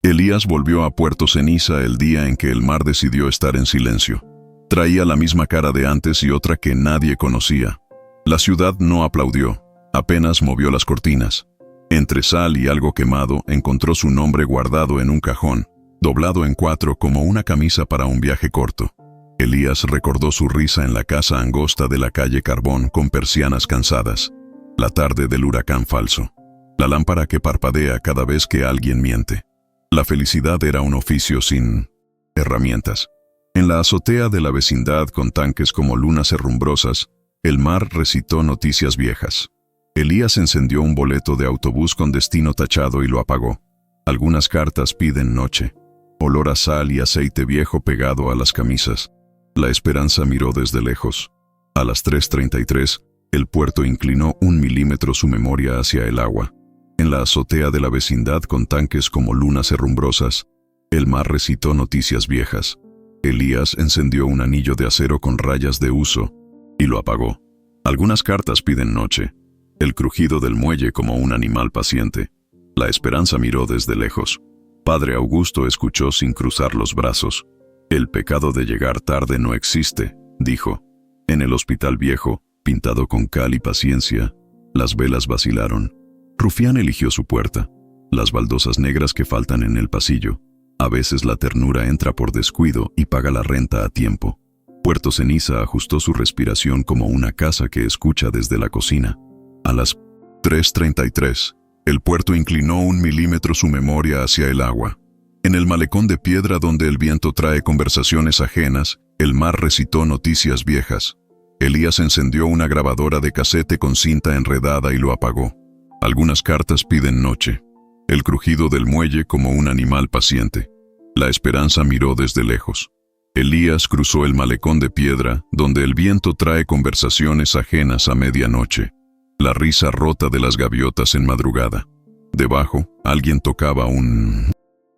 Elías volvió a Puerto Ceniza el día en que el mar decidió estar en silencio. Traía la misma cara de antes y otra que nadie conocía. La ciudad no aplaudió, apenas movió las cortinas. Entre sal y algo quemado encontró su nombre guardado en un cajón, doblado en 4 como una camisa para un viaje corto. Elías recordó su risa en la casa angosta de la calle Carbón con persianas cansadas. La tarde del huracán falso. La lámpara que parpadea cada vez que alguien miente. La felicidad era un oficio sin herramientas. En la azotea de la vecindad con tanques como lunas herrumbrosas, el mar recitó noticias viejas. Elías encendió un boleto de autobús con destino tachado y lo apagó. Algunas cartas piden noche. Olor a sal y aceite viejo pegado a las camisas. La esperanza miró desde lejos. A las 3:33, el puerto inclinó 1 milímetro su memoria hacia el agua. En la azotea de la vecindad con tanques como lunas herrumbrosas, el mar recitó noticias viejas. Elías encendió un anillo de acero con rayas de uso y lo apagó. Algunas cartas piden noche. El crujido del muelle como un animal paciente. La esperanza miró desde lejos. Padre Augusto escuchó sin cruzar los brazos. El pecado de llegar tarde no existe, dijo. En el hospital viejo, pintado con cal y paciencia, las velas vacilaron. Rufián eligió su puerta. Las baldosas negras que faltan en el pasillo. A veces la ternura entra por descuido y paga la renta a tiempo. Puerto Ceniza ajustó su respiración como una casa que escucha desde la cocina. A las 3:33, el puerto inclinó 1 milímetro su memoria hacia el agua. En el malecón de piedra donde el viento trae conversaciones ajenas, el mar recitó noticias viejas. Elías encendió una grabadora de casete con cinta enredada y lo apagó. Algunas cartas piden noche. El crujido del muelle como un animal paciente. La esperanza miró desde lejos. Elías cruzó el malecón de piedra donde el viento trae conversaciones ajenas a medianoche. La risa rota de las gaviotas en madrugada. Debajo, alguien tocaba un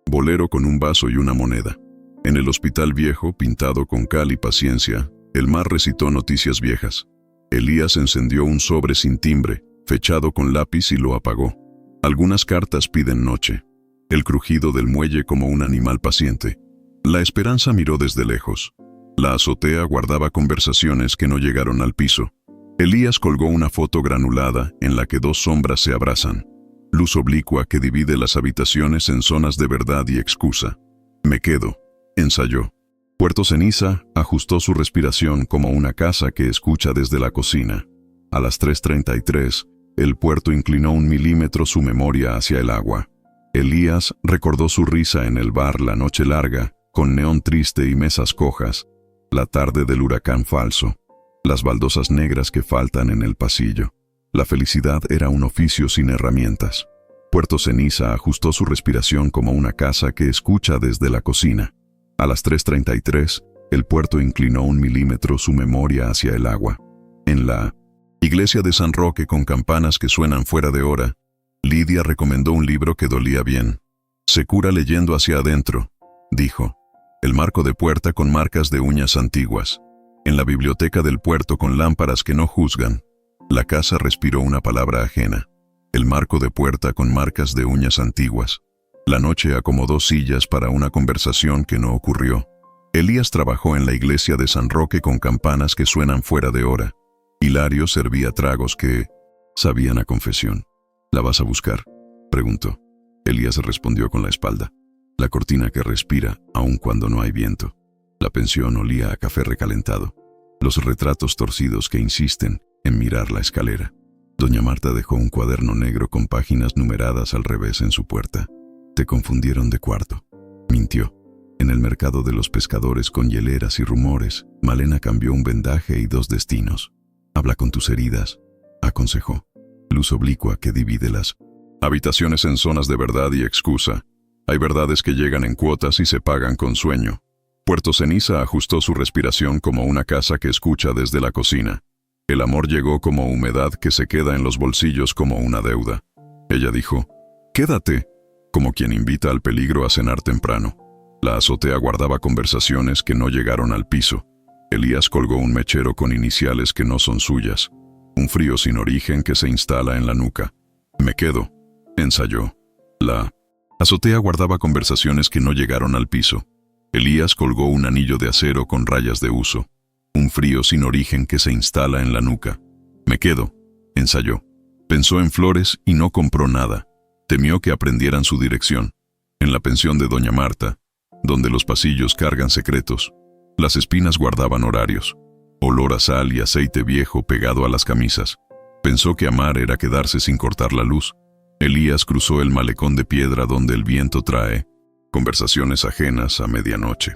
bolero con un vaso y una moneda. En el hospital viejo, pintado con cal y paciencia, el mar recitó noticias viejas. Elías encendió un sobre sin timbre, fechado con lápiz y lo apagó. Algunas cartas piden noche. El crujido del muelle como un animal paciente. La esperanza miró desde lejos. La azotea guardaba conversaciones que no llegaron al piso. Elías colgó una foto granulada en la que 2 sombras se abrazan. Luz oblicua que divide las habitaciones en zonas de verdad y excusa. Me quedo, ensayó. Puerto Ceniza ajustó su respiración como una casa que escucha desde la cocina. A las 3:33, el puerto inclinó 1 milímetro su memoria hacia el agua. Elías recordó su risa en el bar la noche larga, con neón triste y mesas cojas. La tarde del huracán falso. Las baldosas negras que faltan en el pasillo. La felicidad era un oficio sin herramientas. Puerto Ceniza ajustó su respiración como una casa que escucha desde la cocina. A las 3:33, el puerto inclinó 1 milímetro su memoria hacia el agua. En la iglesia de San Roque con campanas que suenan fuera de hora, Lidia recomendó un libro que dolía bien. Se cura leyendo hacia adentro, dijo. El marco de puerta con marcas de uñas antiguas. En la biblioteca del puerto con lámparas que no juzgan. La casa respiró una palabra ajena. El marco de puerta con marcas de uñas antiguas. La noche acomodó sillas para una conversación que no ocurrió. Elías trabajó en la iglesia de San Roque con campanas que suenan fuera de hora. Hilario servía tragos que sabían a confesión. ¿La vas a buscar?, preguntó. Elías respondió con la espalda. La cortina que respira, aun cuando no hay viento. La pensión olía a café recalentado. Los retratos torcidos que insisten en mirar la escalera. Doña Marta dejó un cuaderno negro con páginas numeradas al revés en su puerta. Te confundieron de cuarto. Mintió. En el mercado de los pescadores con hieleras y rumores, Malena cambió un vendaje y 2 destinos. Habla con tus heridas, aconsejó. Luz oblicua que divide las habitaciones en zonas de verdad y excusa. Hay verdades que llegan en cuotas y se pagan con sueño. Puerto Ceniza ajustó su respiración como una casa que escucha desde la cocina. El amor llegó como humedad que se queda en los bolsillos como una deuda. Ella dijo, quédate, como quien invita al peligro a cenar temprano. La azotea guardaba conversaciones que no llegaron al piso. Elías colgó un mechero con iniciales que no son suyas. Un frío sin origen que se instala en la nuca. Me quedo, ensayó. La azotea guardaba conversaciones que no llegaron al piso. Elías colgó un anillo de acero con rayas de uso. Un frío sin origen que se instala en la nuca. Me quedo, ensayó. Pensó en Flores y no compró nada. Temió que aprendieran su dirección. En la pensión de doña Marta, donde los pasillos cargan secretos, las espinas guardaban horarios. Olor a sal y aceite viejo pegado a las camisas. Pensó que amar era quedarse sin cortar la luz. Elías cruzó el malecón de piedra donde el viento trae conversaciones ajenas a medianoche.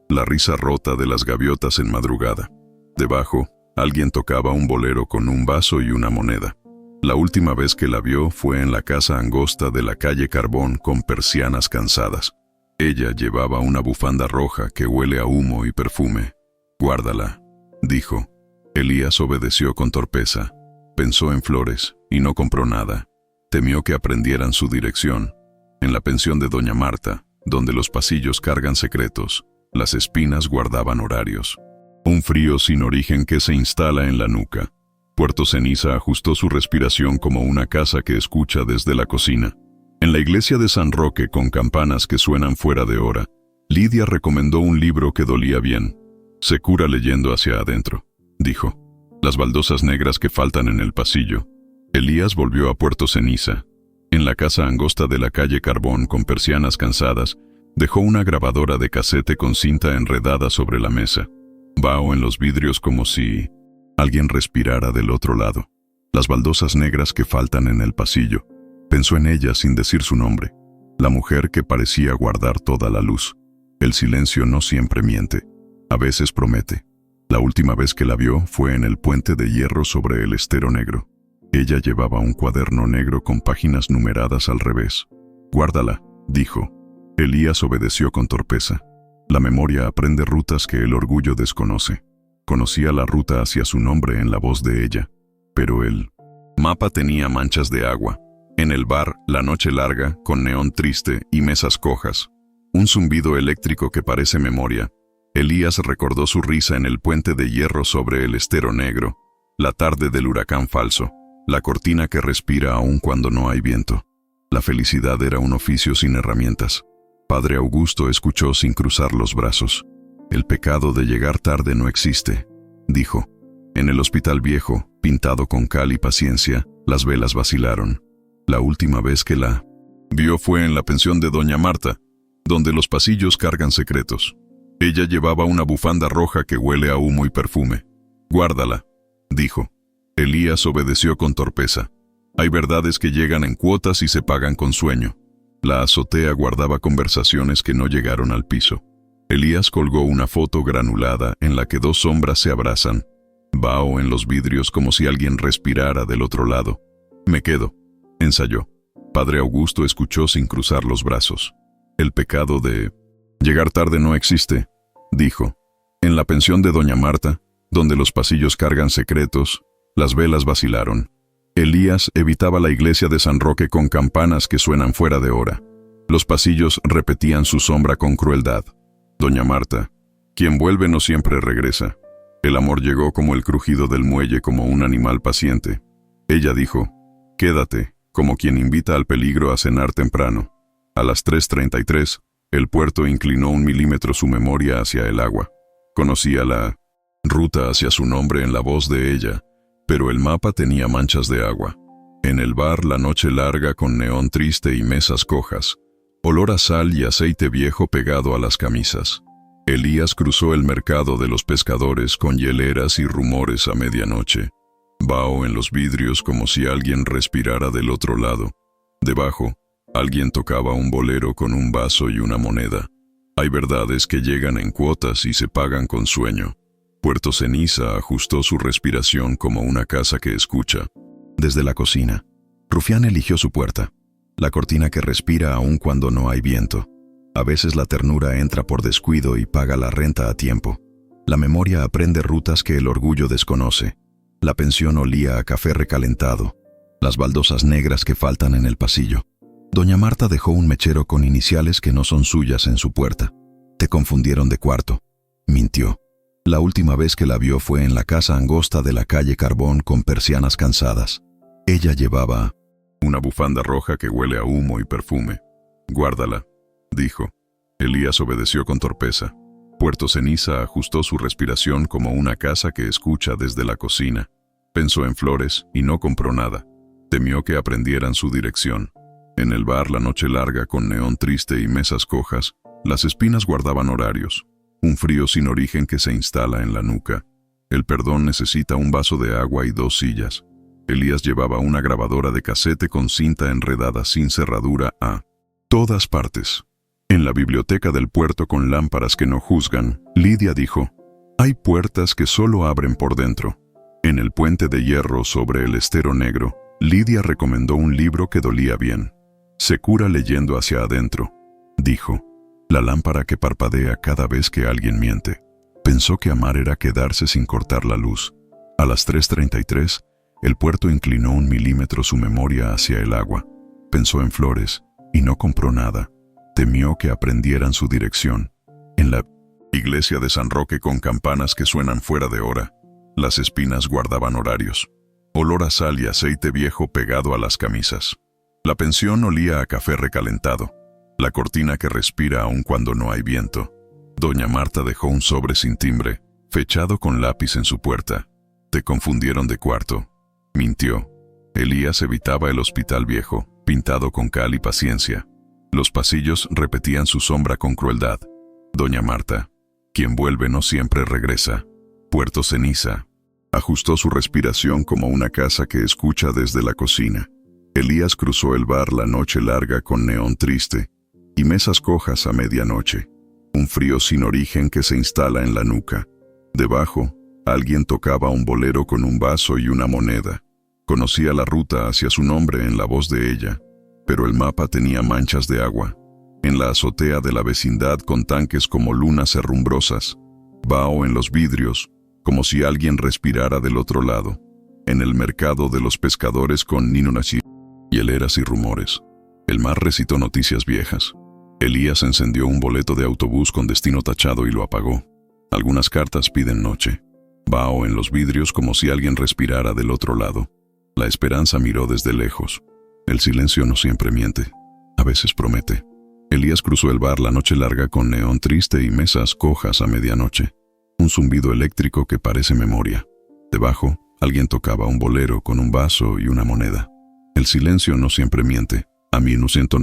La risa rota de las gaviotas en madrugada. Debajo, alguien tocaba un bolero con un vaso y una moneda. La última vez que la vio fue en la casa angosta de la calle Carbón con persianas cansadas. Ella llevaba una bufanda roja que huele a humo y perfume. Guárdala, dijo. Elías obedeció con torpeza. Pensó en Flores y no compró nada. Temió que aprendieran su dirección. En la pensión de doña Marta, donde los pasillos cargan secretos, las espinas guardaban horarios. Un frío sin origen que se instala en la nuca. Puerto Ceniza ajustó su respiración como una casa que escucha desde la cocina. En la iglesia de San Roque con campanas que suenan fuera de hora, Lidia recomendó un libro que dolía bien. Se cura leyendo hacia adentro, dijo. Las baldosas negras que faltan en el pasillo. Elías volvió a Puerto Ceniza. En la casa angosta de la calle Carbón con persianas cansadas, dejó una grabadora de casete con cinta enredada sobre la mesa. Vaho en los vidrios como si alguien respirara del otro lado. Las baldosas negras que faltan en el pasillo. Pensó en ella sin decir su nombre. La mujer que parecía guardar toda la luz. El silencio no siempre miente. A veces promete. La última vez que la vio fue en el puente de hierro sobre el Estero Negro. Ella llevaba un cuaderno negro con páginas numeradas al revés. Guárdala, dijo. Elías obedeció con torpeza. La memoria aprende rutas que el orgullo desconoce. Conocía la ruta hacia su nombre en la voz de ella. Pero el mapa tenía manchas de agua. En el bar, la noche larga, con neón triste y mesas cojas. Un zumbido eléctrico que parece memoria. Elías recordó su risa en el puente de hierro sobre el Estero Negro. La tarde del huracán falso. La cortina que respira aún cuando no hay viento. La felicidad era un oficio sin herramientas. Padre Augusto escuchó sin cruzar los brazos. El pecado de llegar tarde no existe, dijo. En el hospital viejo, pintado con cal y paciencia, las velas vacilaron. La última vez que la vio fue en la pensión de doña Marta, donde los pasillos cargan secretos. Ella llevaba una bufanda roja que huele a humo y perfume. Guárdala, dijo. Elías obedeció con torpeza. Hay verdades que llegan en cuotas y se pagan con sueño. La azotea guardaba conversaciones que no llegaron al piso. Elías colgó una foto granulada en la que dos sombras se abrazan. Vaho en los vidrios como si alguien respirara del otro lado. Me quedo, ensayó. Padre Augusto escuchó sin cruzar los brazos. El pecado de llegar tarde no existe, dijo. En la pensión de doña Marta, donde los pasillos cargan secretos, las velas vacilaron. Elías evitaba la iglesia de San Roque con campanas que suenan fuera de hora. Los pasillos repetían su sombra con crueldad. Doña Marta, quien vuelve no siempre regresa. El amor llegó como el crujido del muelle, como un animal paciente. Ella dijo, quédate, como quien invita al peligro a cenar temprano. A las 3:33, el puerto inclinó 1 milímetro su memoria hacia el agua. Conocía la ruta hacia su nombre en la voz de ella, pero el mapa tenía manchas de agua. En el bar, la noche larga con neón triste y mesas cojas. Olor a sal y aceite viejo pegado a las camisas. Elías cruzó el mercado de los pescadores con hieleras y rumores a medianoche. Vaho en los vidrios como si alguien respirara del otro lado. Debajo, alguien tocaba un bolero con un vaso y una moneda. Hay verdades que llegan en cuotas y se pagan con sueño. Puerto Ceniza ajustó su respiración como una casa que escucha. Desde la cocina, Rufián eligió su puerta. La cortina que respira aún cuando no hay viento. A veces la ternura entra por descuido y paga la renta a tiempo. La memoria aprende rutas que el orgullo desconoce. La pensión olía a café recalentado. Las baldosas negras que faltan en el pasillo. Doña Marta dejó un mechero con iniciales que no son suyas en su puerta. Te confundieron de cuarto. Mintió. La última vez que la vio fue en la casa angosta de la calle Carbón con persianas cansadas. Ella llevaba una bufanda roja que huele a humo y perfume. Guárdala, dijo. Elías obedeció con torpeza. Puerto Ceniza ajustó su respiración como una casa que escucha desde la cocina. Pensó en flores y no compró nada. Temió que aprendieran su dirección. En el bar La Noche Larga, con neón triste y mesas cojas, las espinas guardaban horarios. Un frío sin origen que se instala en la nuca. El perdón necesita un vaso de agua y 2 sillas. Elías llevaba una grabadora de casete con cinta enredada sin cerradura a todas partes. En la biblioteca del puerto, con lámparas que no juzgan, Lidia dijo: hay puertas que solo abren por dentro. En el puente de hierro sobre el estero negro, Lidia recomendó un libro que dolía bien. Se cura leyendo hacia adentro, dijo. La lámpara que parpadea cada vez que alguien miente. Pensó que amar era quedarse sin cortar la luz. A las 3:33, el puerto inclinó 1 milímetro su memoria hacia el agua. Pensó en flores y no compró nada. Temió que aprendieran su dirección. En la iglesia de San Roque, con campanas que suenan fuera de hora, las espinas guardaban horarios. Olor a sal y aceite viejo pegado a las camisas. La pensión olía a café recalentado. La cortina que respira aun cuando no hay viento. Doña Marta dejó un sobre sin timbre, fechado con lápiz en su puerta. Te confundieron de cuarto. Mintió. Elías evitaba el hospital viejo, pintado con cal y paciencia. Los pasillos repetían su sombra con crueldad. Doña Marta. Quien vuelve no siempre regresa. Puerto Ceniza. Ajustó su respiración como una casa que escucha desde la cocina. Elías cruzó el bar La Noche Larga, con neón triste y mesas cojas a medianoche. Un frío sin origen que se instala en la nuca. Debajo, alguien tocaba un bolero con un vaso y una moneda. Conocía la ruta hacia su nombre en la voz de ella, pero el mapa tenía manchas de agua. En la azotea de la vecindad, con tanques como lunas herrumbrosas. Vaho en los vidrios, como si alguien respirara del otro lado. En el mercado de los pescadores, con Ninunachi, hieleras y rumores. El mar recitó noticias viejas. Elías encendió un boleto de autobús con destino tachado y lo apagó. Algunas cartas piden noche. Vaho en los vidrios, como si alguien respirara del otro lado. La esperanza miró desde lejos. El silencio no siempre miente. A veces promete. Elías cruzó el bar La Noche Larga, con neón triste y mesas cojas a medianoche. Un zumbido eléctrico que parece memoria. Debajo, alguien tocaba un bolero con un vaso y una moneda. El silencio no siempre miente. A mí no siento.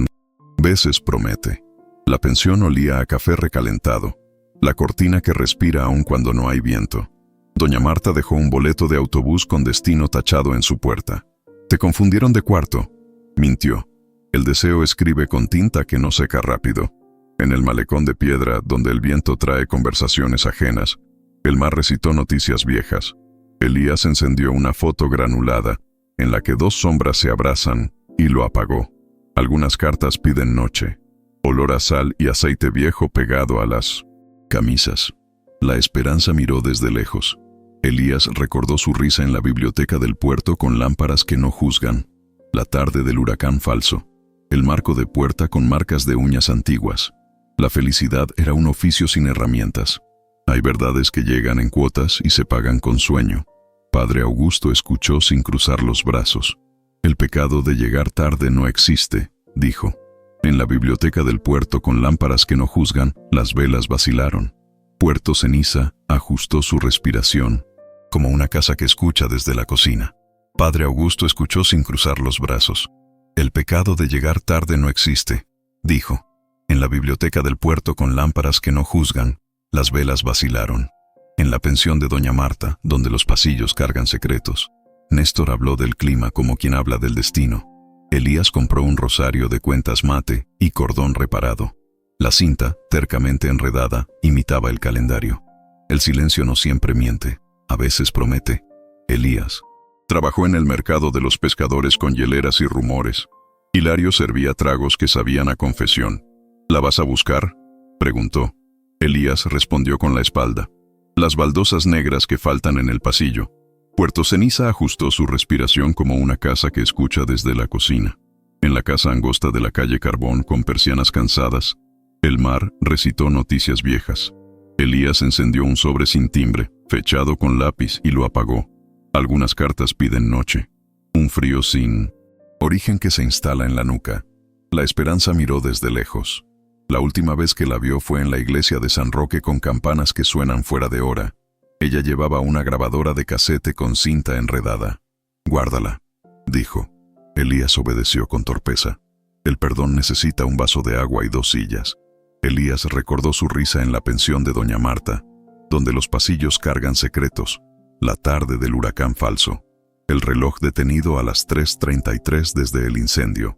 Veces promete. La pensión olía a café recalentado. La cortina que respira aun cuando no hay viento. Doña Marta dejó un boleto de autobús con destino tachado en su puerta. Te confundieron de cuarto. Mintió. El deseo escribe con tinta que no seca rápido. En el malecón de piedra, donde el viento trae conversaciones ajenas, el mar recitó noticias viejas. Elías encendió una foto granulada, en la que 2 sombras se abrazan, y lo apagó. Algunas cartas piden noche. Olor a sal y aceite viejo pegado a las camisas. La esperanza miró desde lejos. Elías recordó su risa en la biblioteca del puerto, con lámparas que no juzgan. La tarde del huracán falso. El marco de puerta con marcas de uñas antiguas. La felicidad era un oficio sin herramientas. Hay verdades que llegan en cuotas y se pagan con sueño. Padre Augusto escuchó sin cruzar los brazos. El pecado de llegar tarde no existe, dijo. En la biblioteca del puerto, con lámparas que no juzgan, las velas vacilaron. Puerto Ceniza ajustó su respiración, como una casa que escucha desde la cocina. Padre Augusto escuchó sin cruzar los brazos. El pecado de llegar tarde no existe, dijo. En la biblioteca del puerto, con lámparas que no juzgan, las velas vacilaron. En la pensión de Doña Marta, donde los pasillos cargan secretos, Néstor habló del clima como quien habla del destino. Elías compró un rosario de cuentas mate y cordón reparado. La cinta, tercamente enredada, imitaba el calendario. El silencio no siempre miente, a veces promete. Elías trabajó en el mercado de los pescadores, con hieleras y rumores. Hilario servía tragos que sabían a confesión. ¿La vas a buscar?, preguntó. Elías respondió con la espalda. Las baldosas negras que faltan en el pasillo. Puerto Ceniza ajustó su respiración como una casa que escucha desde la cocina. En la casa angosta de la calle Carbón, con persianas cansadas, el mar recitó noticias viejas. Elías encendió un sobre sin timbre, fechado con lápiz, y lo apagó. Algunas cartas piden noche. Un frío sin origen que se instala en la nuca. La Esperanza miró desde lejos. La última vez que la vio fue en la iglesia de San Roque con campanas que suenan fuera de hora. Ella llevaba una grabadora de casete con cinta enredada. «Guárdala», dijo. Elías obedeció con torpeza. El perdón necesita un vaso de agua y 2 sillas. Elías recordó su risa en la pensión de doña Marta, donde los pasillos cargan secretos, la tarde del huracán falso, el reloj detenido a las 3:33 desde el incendio.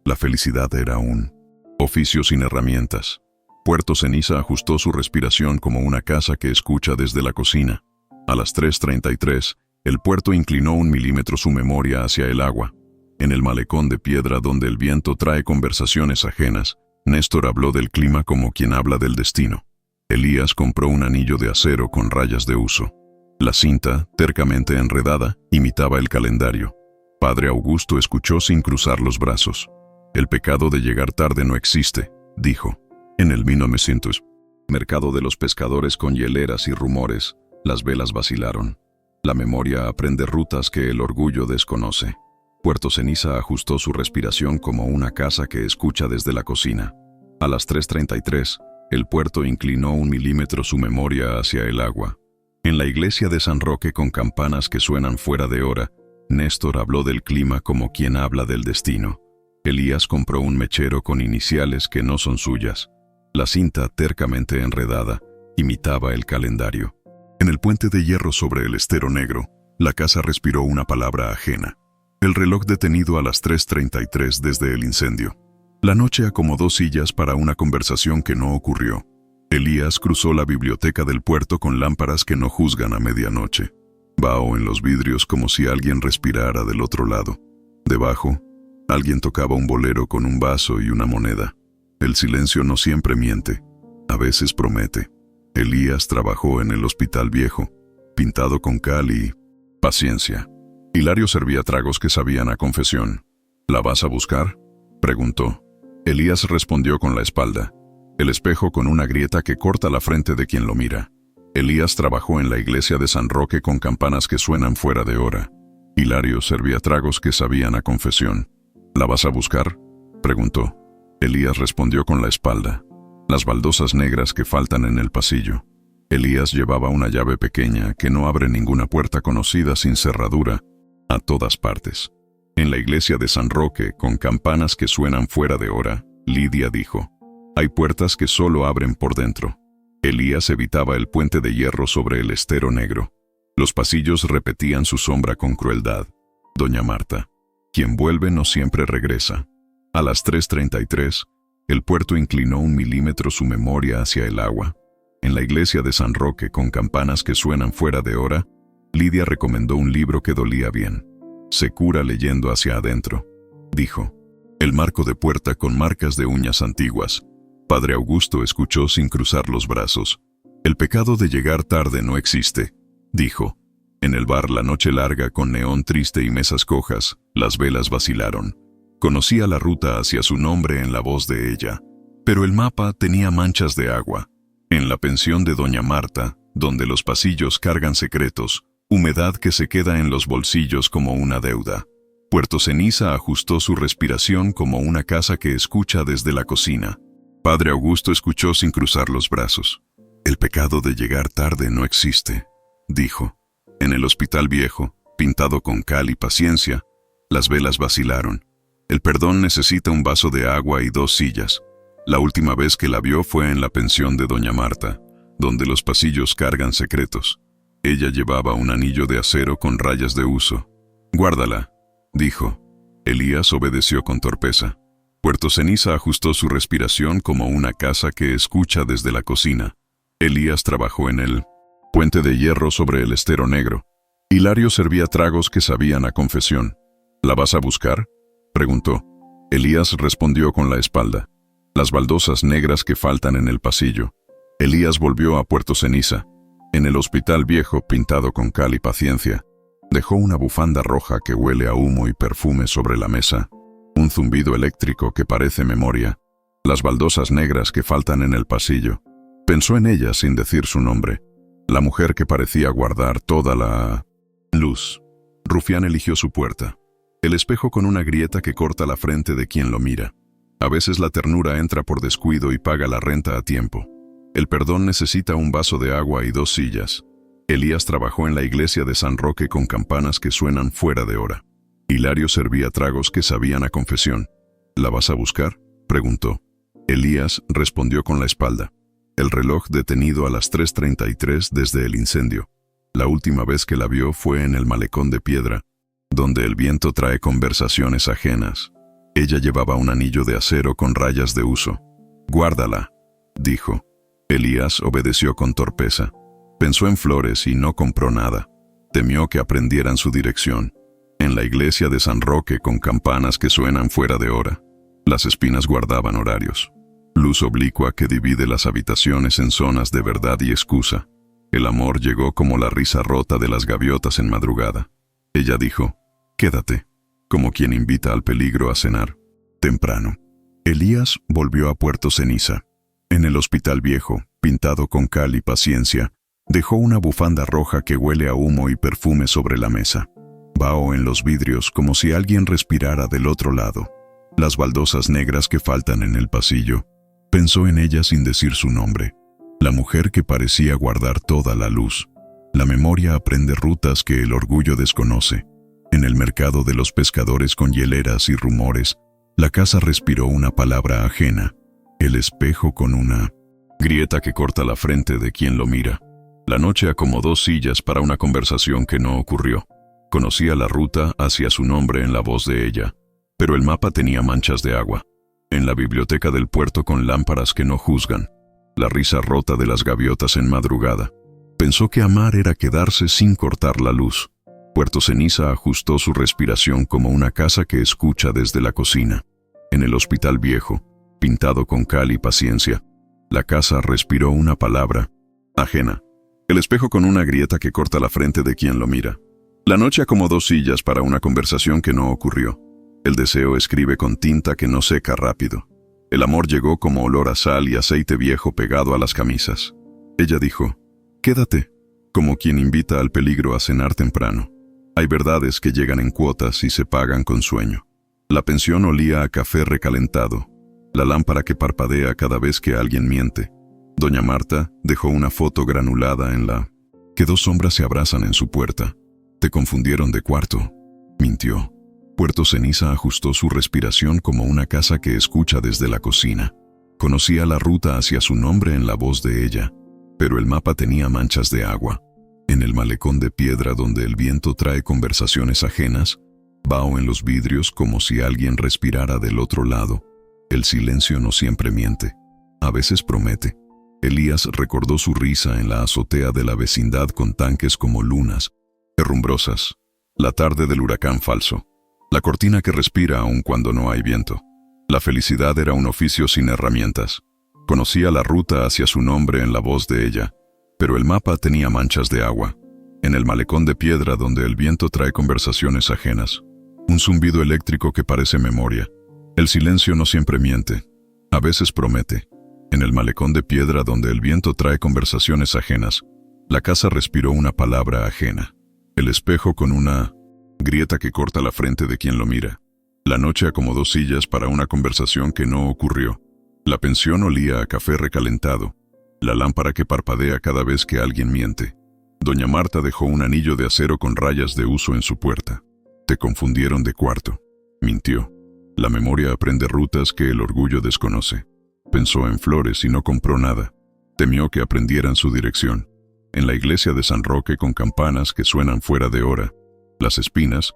La felicidad era un oficio sin herramientas. Puerto Ceniza ajustó su respiración como una casa que escucha desde la cocina. A las 3:33, el puerto inclinó 1 milímetro su memoria hacia el agua. En el malecón de piedra donde el viento trae conversaciones ajenas, Néstor habló del clima como quien habla del destino. Elías compró un anillo de acero con rayas de uso. La cinta, tercamente enredada, imitaba el calendario. Padre Augusto escuchó sin cruzar los brazos. «El pecado de llegar tarde no existe», dijo. En el 1900, mercado de los pescadores con hieleras y rumores, las velas vacilaron. La memoria aprende rutas que el orgullo desconoce. Puerto Ceniza ajustó su respiración como una casa que escucha desde la cocina. A las 3:33, el puerto inclinó 1 milímetro su memoria hacia el agua. En la iglesia de San Roque con campanas que suenan fuera de hora, Néstor habló del clima como quien habla del destino. Elías compró un mechero con iniciales que no son suyas. La cinta, tercamente enredada, imitaba el calendario. En el puente de hierro sobre el estero negro, la casa respiró una palabra ajena. El reloj detenido a las 3:33 desde el incendio. La noche acomodó sillas para una conversación que no ocurrió. Elías cruzó la biblioteca del puerto con lámparas que no juzgan a medianoche. Vaho en los vidrios como si alguien respirara del otro lado. Debajo, alguien tocaba un bolero con un vaso y una moneda. El silencio no siempre miente, a veces promete. Elías trabajó en el Hospital Viejo, pintado con cal y paciencia. Hilario servía tragos que sabían a confesión. ¿La vas a buscar?, preguntó. Elías respondió con la espalda. El espejo con una grieta que corta la frente de quien lo mira. Elías trabajó en la iglesia de San Roque con campanas que suenan fuera de hora. Hilario servía tragos que sabían a confesión. ¿La vas a buscar?, preguntó. Elías respondió con la espalda. Las baldosas negras que faltan en el pasillo. Elías llevaba una llave pequeña que no abre ninguna puerta conocida sin cerradura, a todas partes. En la iglesia de San Roque, con campanas que suenan fuera de hora, Lidia dijo: «Hay puertas que solo abren por dentro». Elías evitaba el puente de hierro sobre el estero negro. Los pasillos repetían su sombra con crueldad. Doña Marta: «Quien vuelve no siempre regresa». A las 3:33, el puerto inclinó 1 milímetro su memoria hacia el agua. En la iglesia de San Roque, con campanas que suenan fuera de hora, Lidia recomendó un libro que dolía bien. «Se cura leyendo hacia adentro», dijo. El marco de puerta con marcas de uñas antiguas. Padre Augusto escuchó sin cruzar los brazos. «El pecado de llegar tarde no existe», dijo. En el bar La Noche Larga con neón triste y mesas cojas, las velas vacilaron. Conocía la ruta hacia su nombre en la voz de ella, pero el mapa tenía manchas de agua. En la pensión de doña Marta, donde los pasillos cargan secretos, humedad que se queda en los bolsillos como una deuda. Puerto Ceniza ajustó su respiración como una casa que escucha desde la cocina. Padre Augusto escuchó sin cruzar los brazos. «El pecado de llegar tarde no existe», dijo. En el Hospital Viejo, pintado con cal y paciencia, las velas vacilaron. El perdón necesita un vaso de agua y 2 sillas. La última vez que la vio fue en la pensión de doña Marta, donde los pasillos cargan secretos. Ella llevaba un anillo de acero con rayas de uso. «Guárdala», dijo. Elías obedeció con torpeza. Puerto Ceniza ajustó su respiración como una casa que escucha desde la cocina. Elías trabajó en el puente de hierro sobre el estero negro. Hilario servía tragos que sabían a confesión. «¿La vas a buscar?», preguntó. Elías respondió con la espalda. Las baldosas negras que faltan en el pasillo. Elías volvió a Puerto Ceniza. En el Hospital Viejo, pintado con cal y paciencia, dejó una bufanda roja que huele a humo y perfume sobre la mesa. Un zumbido eléctrico que parece memoria. Las baldosas negras que faltan en el pasillo. Pensó en ella sin decir su nombre. La mujer que parecía guardar toda la luz. Rufián eligió su puerta. El espejo con una grieta que corta la frente de quien lo mira. A veces la ternura entra por descuido y paga la renta a tiempo. El perdón necesita un vaso de agua y 2 sillas. Elías trabajó en la iglesia de San Roque con campanas que suenan fuera de hora. Hilario servía tragos que sabían a confesión. ¿La vas a buscar?, preguntó. Elías respondió con la espalda. El reloj detenido a las 3:33 desde el incendio. La última vez que la vio fue en el malecón de piedra, donde el viento trae conversaciones ajenas. Ella llevaba un anillo de acero con rayas de uso. «Guárdala», dijo. Elías obedeció con torpeza. Pensó en flores y no compró nada. Temió que aprendieran su dirección. En la iglesia de San Roque con campanas que suenan fuera de hora. Las espinas guardaban horarios. Luz oblicua que divide las habitaciones en zonas de verdad y excusa. El amor llegó como la risa rota de las gaviotas en madrugada. Ella dijo, «Quédate», como quien invita al peligro a cenar. Temprano. Elías volvió a Puerto Ceniza. En el hospital viejo, pintado con cal y paciencia, dejó una bufanda roja que huele a humo y perfume sobre la mesa. Vaho en los vidrios como si alguien respirara del otro lado. Las baldosas negras que faltan en el pasillo. Pensó en ella sin decir su nombre. La mujer que parecía guardar toda la luz. La memoria aprende rutas que el orgullo desconoce. En el mercado de los pescadores con hieleras y rumores, la casa respiró una palabra ajena. El espejo con una grieta que corta la frente de quien lo mira. La noche acomodó sillas para una conversación que no ocurrió. Conocía la ruta hacia su nombre en la voz de ella, pero el mapa tenía manchas de agua. En la biblioteca del puerto con lámparas que no juzgan. La risa rota de las gaviotas en madrugada. Pensó que amar era quedarse sin cortar la luz. Puerto Ceniza ajustó su respiración como una casa que escucha desde la cocina. En el hospital viejo, pintado con cal y paciencia, la casa respiró una palabra ajena. El espejo con una grieta que corta la frente de quien lo mira. La noche acomodó sillas para una conversación que no ocurrió. El deseo escribe con tinta que no seca rápido. El amor llegó como olor a sal y aceite viejo pegado a las camisas. Ella dijo, «Quédate», como quien invita al peligro a cenar temprano. Hay verdades que llegan en cuotas y se pagan con sueño. La pensión olía a café recalentado. La lámpara que parpadea cada vez que alguien miente. Doña Marta dejó una foto granulada en la que 2 sombras se abrazan en su puerta. «Te confundieron de cuarto», mintió. Puerto Ceniza ajustó su respiración como una casa que escucha desde la cocina. Conocía la ruta hacia su nombre en la voz de ella, pero el mapa tenía manchas de agua. En el malecón de piedra donde el viento trae conversaciones ajenas, vaho en los vidrios como si alguien respirara del otro lado. El silencio no siempre miente, a veces promete. Elías recordó su risa en la azotea de la vecindad con tanques como lunas, herrumbrosas. La tarde del huracán falso. La cortina que respira aun cuando no hay viento. La felicidad era un oficio sin herramientas. Conocía la ruta hacia su nombre en la voz de ella, pero el mapa tenía manchas de agua. En el malecón de piedra donde el viento trae conversaciones ajenas. Un zumbido eléctrico que parece memoria. El silencio no siempre miente, a veces promete. En el malecón de piedra donde el viento trae conversaciones ajenas, la casa respiró una palabra ajena. El espejo con una grieta que corta la frente de quien lo mira. La noche acomodó sillas para una conversación que no ocurrió. La pensión olía a café recalentado. La lámpara que parpadea cada vez que alguien miente. Doña Marta dejó un anillo de acero con rayas de uso en su puerta. «Te confundieron de cuarto», mintió. La memoria aprende rutas que el orgullo desconoce. Pensó en flores y no compró nada. Temió que aprendieran su dirección. En la iglesia de San Roque con campanas que suenan fuera de hora. Las espinas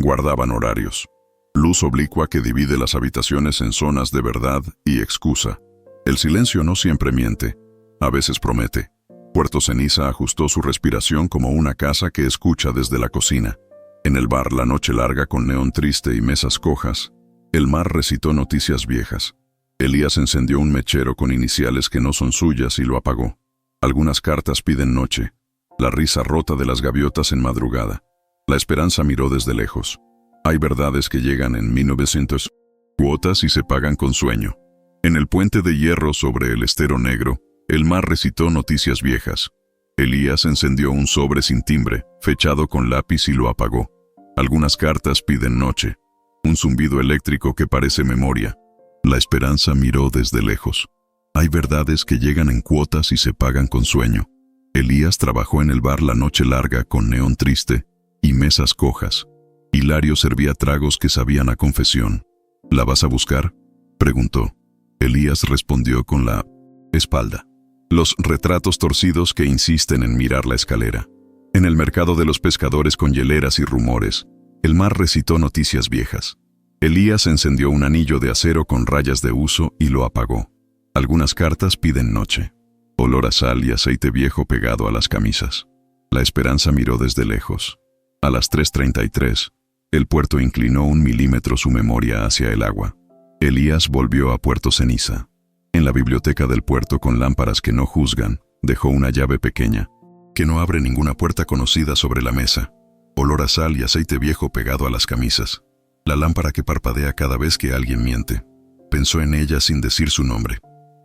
guardaban horarios. Luz oblicua que divide las habitaciones en zonas de verdad y excusa. El silencio no siempre miente, a veces promete. Puerto Ceniza ajustó su respiración como una casa que escucha desde la cocina. En el bar la noche larga con neón triste y mesas cojas. El mar recitó noticias viejas. Elías encendió un mechero con iniciales que no son suyas y lo apagó. Algunas cartas piden noche. La risa rota de las gaviotas en madrugada. La esperanza miró desde lejos. Hay verdades que llegan en 1900 cuotas y se pagan con sueño. En el puente de hierro sobre el estero negro, el mar recitó noticias viejas. Elías encendió un sobre sin timbre, fechado con lápiz y lo apagó. Algunas cartas piden noche. Un zumbido eléctrico que parece memoria. La esperanza miró desde lejos. Hay verdades que llegan en cuotas y se pagan con sueño. Elías trabajó en el bar La Noche Larga con neón triste y mesas cojas. Hilario servía tragos que sabían a confesión. ¿La vas a buscar?, preguntó. Elías respondió con la espalda. Los retratos torcidos que insisten en mirar la escalera. En el mercado de los pescadores con hieleras y rumores, el mar recitó noticias viejas. Elías encendió un anillo de acero con rayas de uso y lo apagó. Algunas cartas piden noche. Olor a sal y aceite viejo pegado a las camisas. La esperanza miró desde lejos. A las 3:33, el puerto inclinó 1 milímetro su memoria hacia el agua. Elías volvió a Puerto Ceniza. En la biblioteca del puerto con lámparas que no juzgan, dejó una llave pequeña, que no abre ninguna puerta conocida sobre la mesa. Olor a sal y aceite viejo pegado a las camisas. La lámpara que parpadea cada vez que alguien miente. Pensó en ella sin decir su nombre.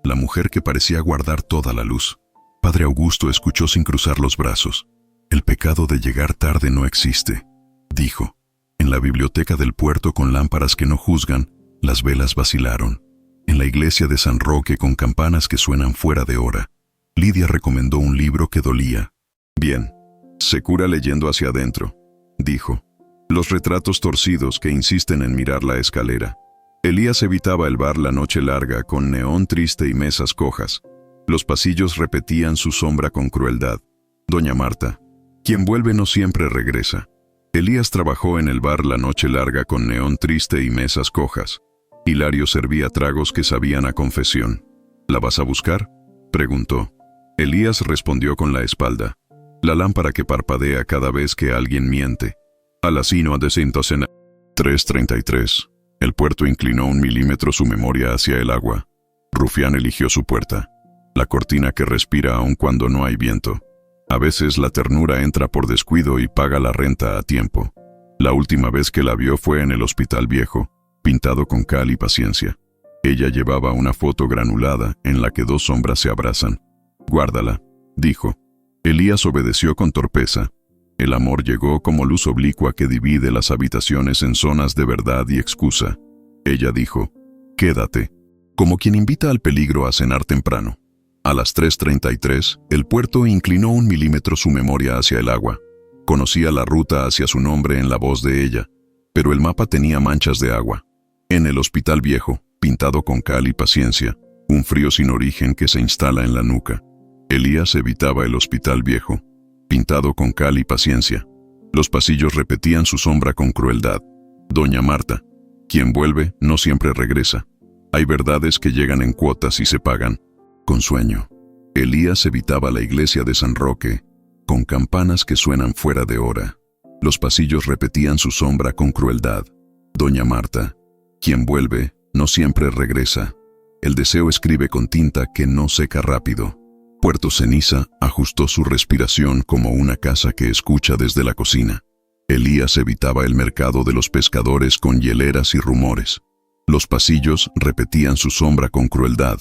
La mujer que parecía guardar toda la luz. Padre Augusto escuchó sin cruzar los brazos. El pecado de llegar tarde no existe, dijo. En la biblioteca del puerto con lámparas que no juzgan, las velas vacilaron. En la iglesia de San Roque con campanas que suenan fuera de hora, Lidia recomendó un libro que dolía. Bien, se cura leyendo hacia adentro, dijo. Los retratos torcidos que insisten en mirar la escalera. Elías evitaba el bar La Noche Larga con neón triste y mesas cojas. Los pasillos repetían su sombra con crueldad. Doña Marta, quien vuelve no siempre regresa. Elías trabajó en el bar La Noche Larga con neón triste y mesas cojas. Hilario servía tragos que sabían a confesión. ¿La vas a buscar?, preguntó. Elías respondió con la espalda. La lámpara que parpadea cada vez que alguien miente. A las 3:33. El puerto inclinó 1 milímetro su memoria hacia el agua. Rufián eligió su puerta. La cortina que respira aun cuando no hay viento. A veces la ternura entra por descuido y paga la renta a tiempo. La última vez que la vio fue en el Hospital Viejo, pintado con cal y paciencia. Ella llevaba una foto granulada en la que 2 sombras se abrazan. Guárdala, dijo. Elías obedeció con torpeza. El amor llegó como luz oblicua que divide las habitaciones en zonas de verdad y excusa. Ella dijo, quédate, como quien invita al peligro a cenar temprano. A las 3:33, el puerto inclinó 1 milímetro su memoria hacia el agua. Conocía la ruta hacia su nombre en la voz de ella, pero el mapa tenía manchas de agua. En el Hospital Viejo, pintado con cal y paciencia, un frío sin origen que se instala en la nuca. Elías evitaba el Hospital Viejo, pintado con cal y paciencia. Los pasillos repetían su sombra con crueldad. Doña Marta, quien vuelve no siempre regresa. Hay verdades que llegan en cuotas y se pagan con sueño. Elías evitaba la iglesia de San Roque, con campanas que suenan fuera de hora. Los pasillos repetían su sombra con crueldad. Doña Marta, quien vuelve no siempre regresa. El deseo escribe con tinta que no seca rápido. Puerto Ceniza ajustó su respiración como una casa que escucha desde la cocina. Elías evitaba el mercado de los pescadores con hieleras y rumores. Los pasillos repetían su sombra con crueldad.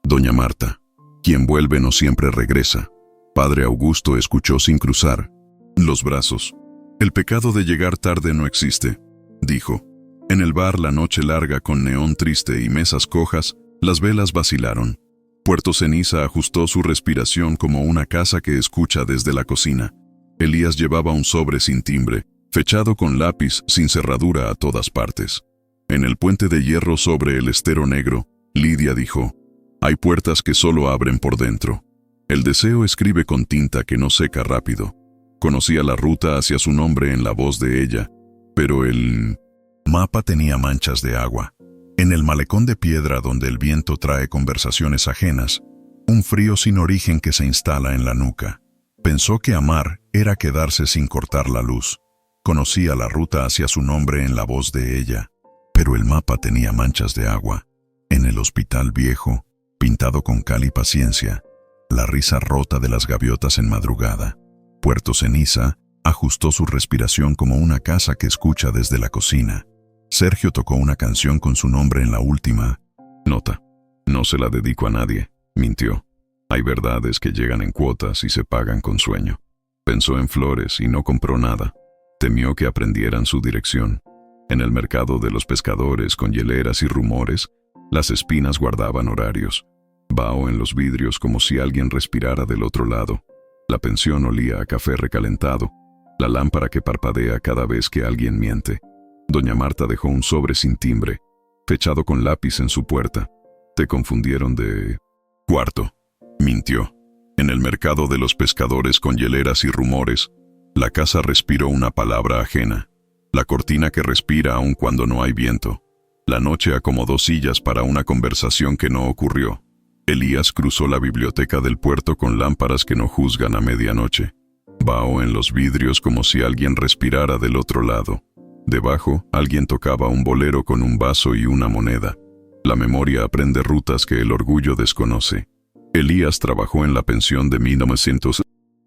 Doña Marta, quien vuelve no siempre regresa. Padre Augusto escuchó sin cruzar los brazos. El pecado de llegar tarde no existe, dijo. En el bar La Noche Larga con neón triste y mesas cojas, las velas vacilaron. Puerto Ceniza ajustó su respiración como una casa que escucha desde la cocina. Elías llevaba un sobre sin timbre, fechado con lápiz sin cerradura a todas partes. En el puente de hierro sobre el estero negro, Lidia dijo, hay puertas que solo abren por dentro. El deseo escribe con tinta que no seca rápido. Conocía la ruta hacia su nombre en la voz de ella, pero el mapa tenía manchas de agua. En el malecón de piedra donde el viento trae conversaciones ajenas, un frío sin origen que se instala en la nuca. Pensó que amar era quedarse sin cortar la luz. Conocía la ruta hacia su nombre en la voz de ella, pero el mapa tenía manchas de agua. En el Hospital Viejo, pintado con cal y paciencia, la risa rota de las gaviotas en madrugada. Puerto Ceniza ajustó su respiración como una casa que escucha desde la cocina. Sergio tocó una canción con su nombre en la última nota. No se la dedico a nadie, mintió. Hay verdades que llegan en cuotas y se pagan con sueño. Pensó en flores y no compró nada. Temió que aprendieran su dirección. En el mercado de los pescadores con hieleras y rumores, Las espinas guardaban horarios. Vaho en los vidrios como si alguien respirara del otro lado. La pensión olía a café recalentado. La lámpara que parpadea cada vez que alguien miente. Doña Marta dejó un sobre sin timbre, fechado con lápiz en su puerta. Te confundieron de... Cuarto. Mintió. En el mercado de los pescadores con hieleras y rumores, la casa respiró una palabra ajena. La cortina que respira aun cuando no hay viento. La noche acomodó sillas para una conversación que no ocurrió. Elías cruzó la biblioteca del puerto con lámparas que no juzgan a medianoche. Vaho en los vidrios como si alguien respirara del otro lado. Debajo, alguien tocaba un bolero con un vaso y una moneda. La memoria aprende rutas que el orgullo desconoce. Elías trabajó en la pensión de 1900.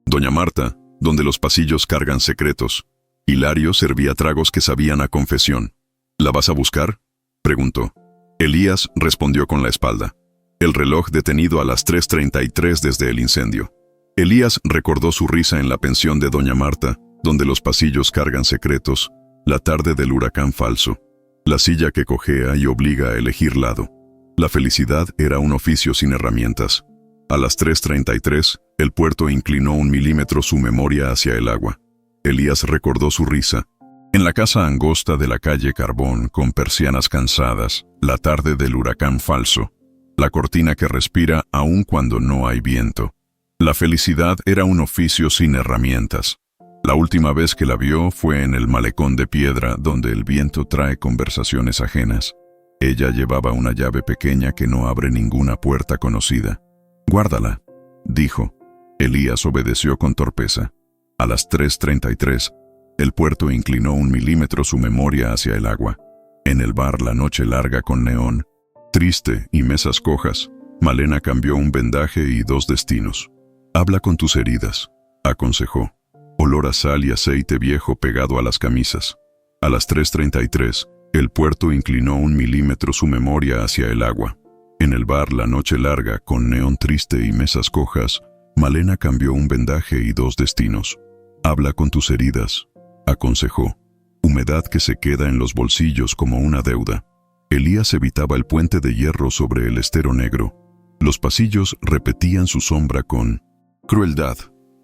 Doña Marta, donde los pasillos cargan secretos. Hilario servía tragos que sabían a confesión. ¿La vas a buscar?, preguntó. Elías respondió con la espalda. El reloj detenido a las 3:33 desde el incendio. Elías recordó su risa en la pensión de Doña Marta, donde los pasillos cargan secretos, la tarde del huracán falso. La silla que cojea y obliga a elegir lado. La felicidad era un oficio sin herramientas. A las 3:33, el puerto inclinó 1 milímetro su memoria hacia el agua. Elías recordó su risa. En la casa angosta de la calle Carbón, con persianas cansadas, la tarde del huracán falso. La cortina que respira aun cuando no hay viento. La felicidad era un oficio sin herramientas. La última vez que la vio fue en el malecón de piedra donde el viento trae conversaciones ajenas. Ella llevaba una llave pequeña que no abre ninguna puerta conocida. «Guárdala», dijo. Elías obedeció con torpeza. A las 3:33, el puerto inclinó 1 milímetro su memoria hacia el agua. En el bar La Noche Larga con neón, triste y mesas cojas, Malena cambió un vendaje y 2 destinos. «Habla con tus heridas», aconsejó. Olor a sal y aceite viejo pegado a las camisas. A las 3:33, el puerto inclinó 1 milímetro su memoria hacia el agua. En el bar La Noche Larga, con neón triste y mesas cojas, Malena cambió un vendaje y 2 destinos. «Habla con tus heridas», aconsejó. Humedad que se queda en los bolsillos como una deuda. Elías evitaba el puente de hierro sobre el estero negro. Los pasillos repetían su sombra con crueldad.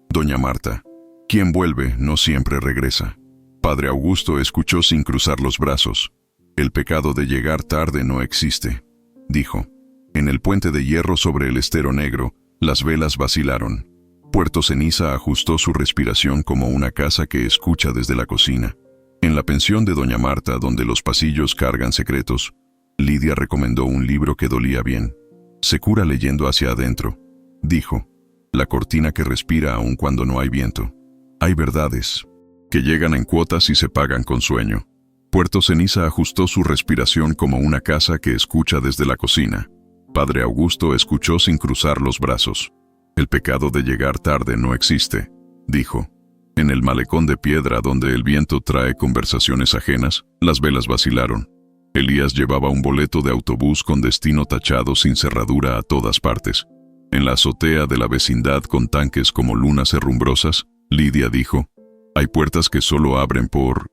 Doña Marta. Quien vuelve no siempre regresa. Padre Augusto escuchó sin cruzar los brazos. El pecado de llegar tarde no existe, dijo. En el puente de hierro sobre el estero negro, las velas vacilaron. Puerto Ceniza ajustó su respiración como una casa que escucha desde la cocina. En la pensión de Doña Marta, donde los pasillos cargan secretos, Lidia recomendó un libro que dolía bien. Se cura leyendo hacia adentro, dijo. La cortina que respira aun cuando no hay viento. Hay verdades que llegan en cuotas y se pagan con sueño. Puerto Ceniza ajustó su respiración como una casa que escucha desde la cocina. Padre Augusto escuchó sin cruzar los brazos. El pecado de llegar tarde no existe, dijo. En el malecón de piedra donde el viento trae conversaciones ajenas, las velas vacilaron. Elías llevaba un boleto de autobús con destino tachado sin cerradura a todas partes. En la azotea de la vecindad con tanques como lunas herrumbrosas, Lidia dijo, «Hay puertas que solo abren por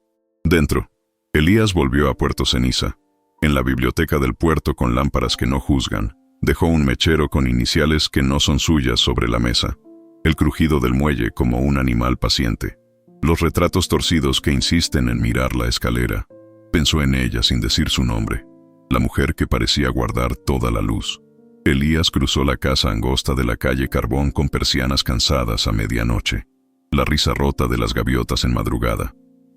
dentro». Elías volvió a Puerto Ceniza. En la biblioteca del puerto con lámparas que no juzgan, dejó un mechero con iniciales que no son suyas sobre la mesa. El crujido del muelle como un animal paciente. Los retratos torcidos que insisten en mirar la escalera. Pensó en ella sin decir su nombre. La mujer que parecía guardar toda la luz. Elías cruzó la casa angosta de la calle Carbón con persianas cansadas a medianoche. La risa rota de las gaviotas en madrugada.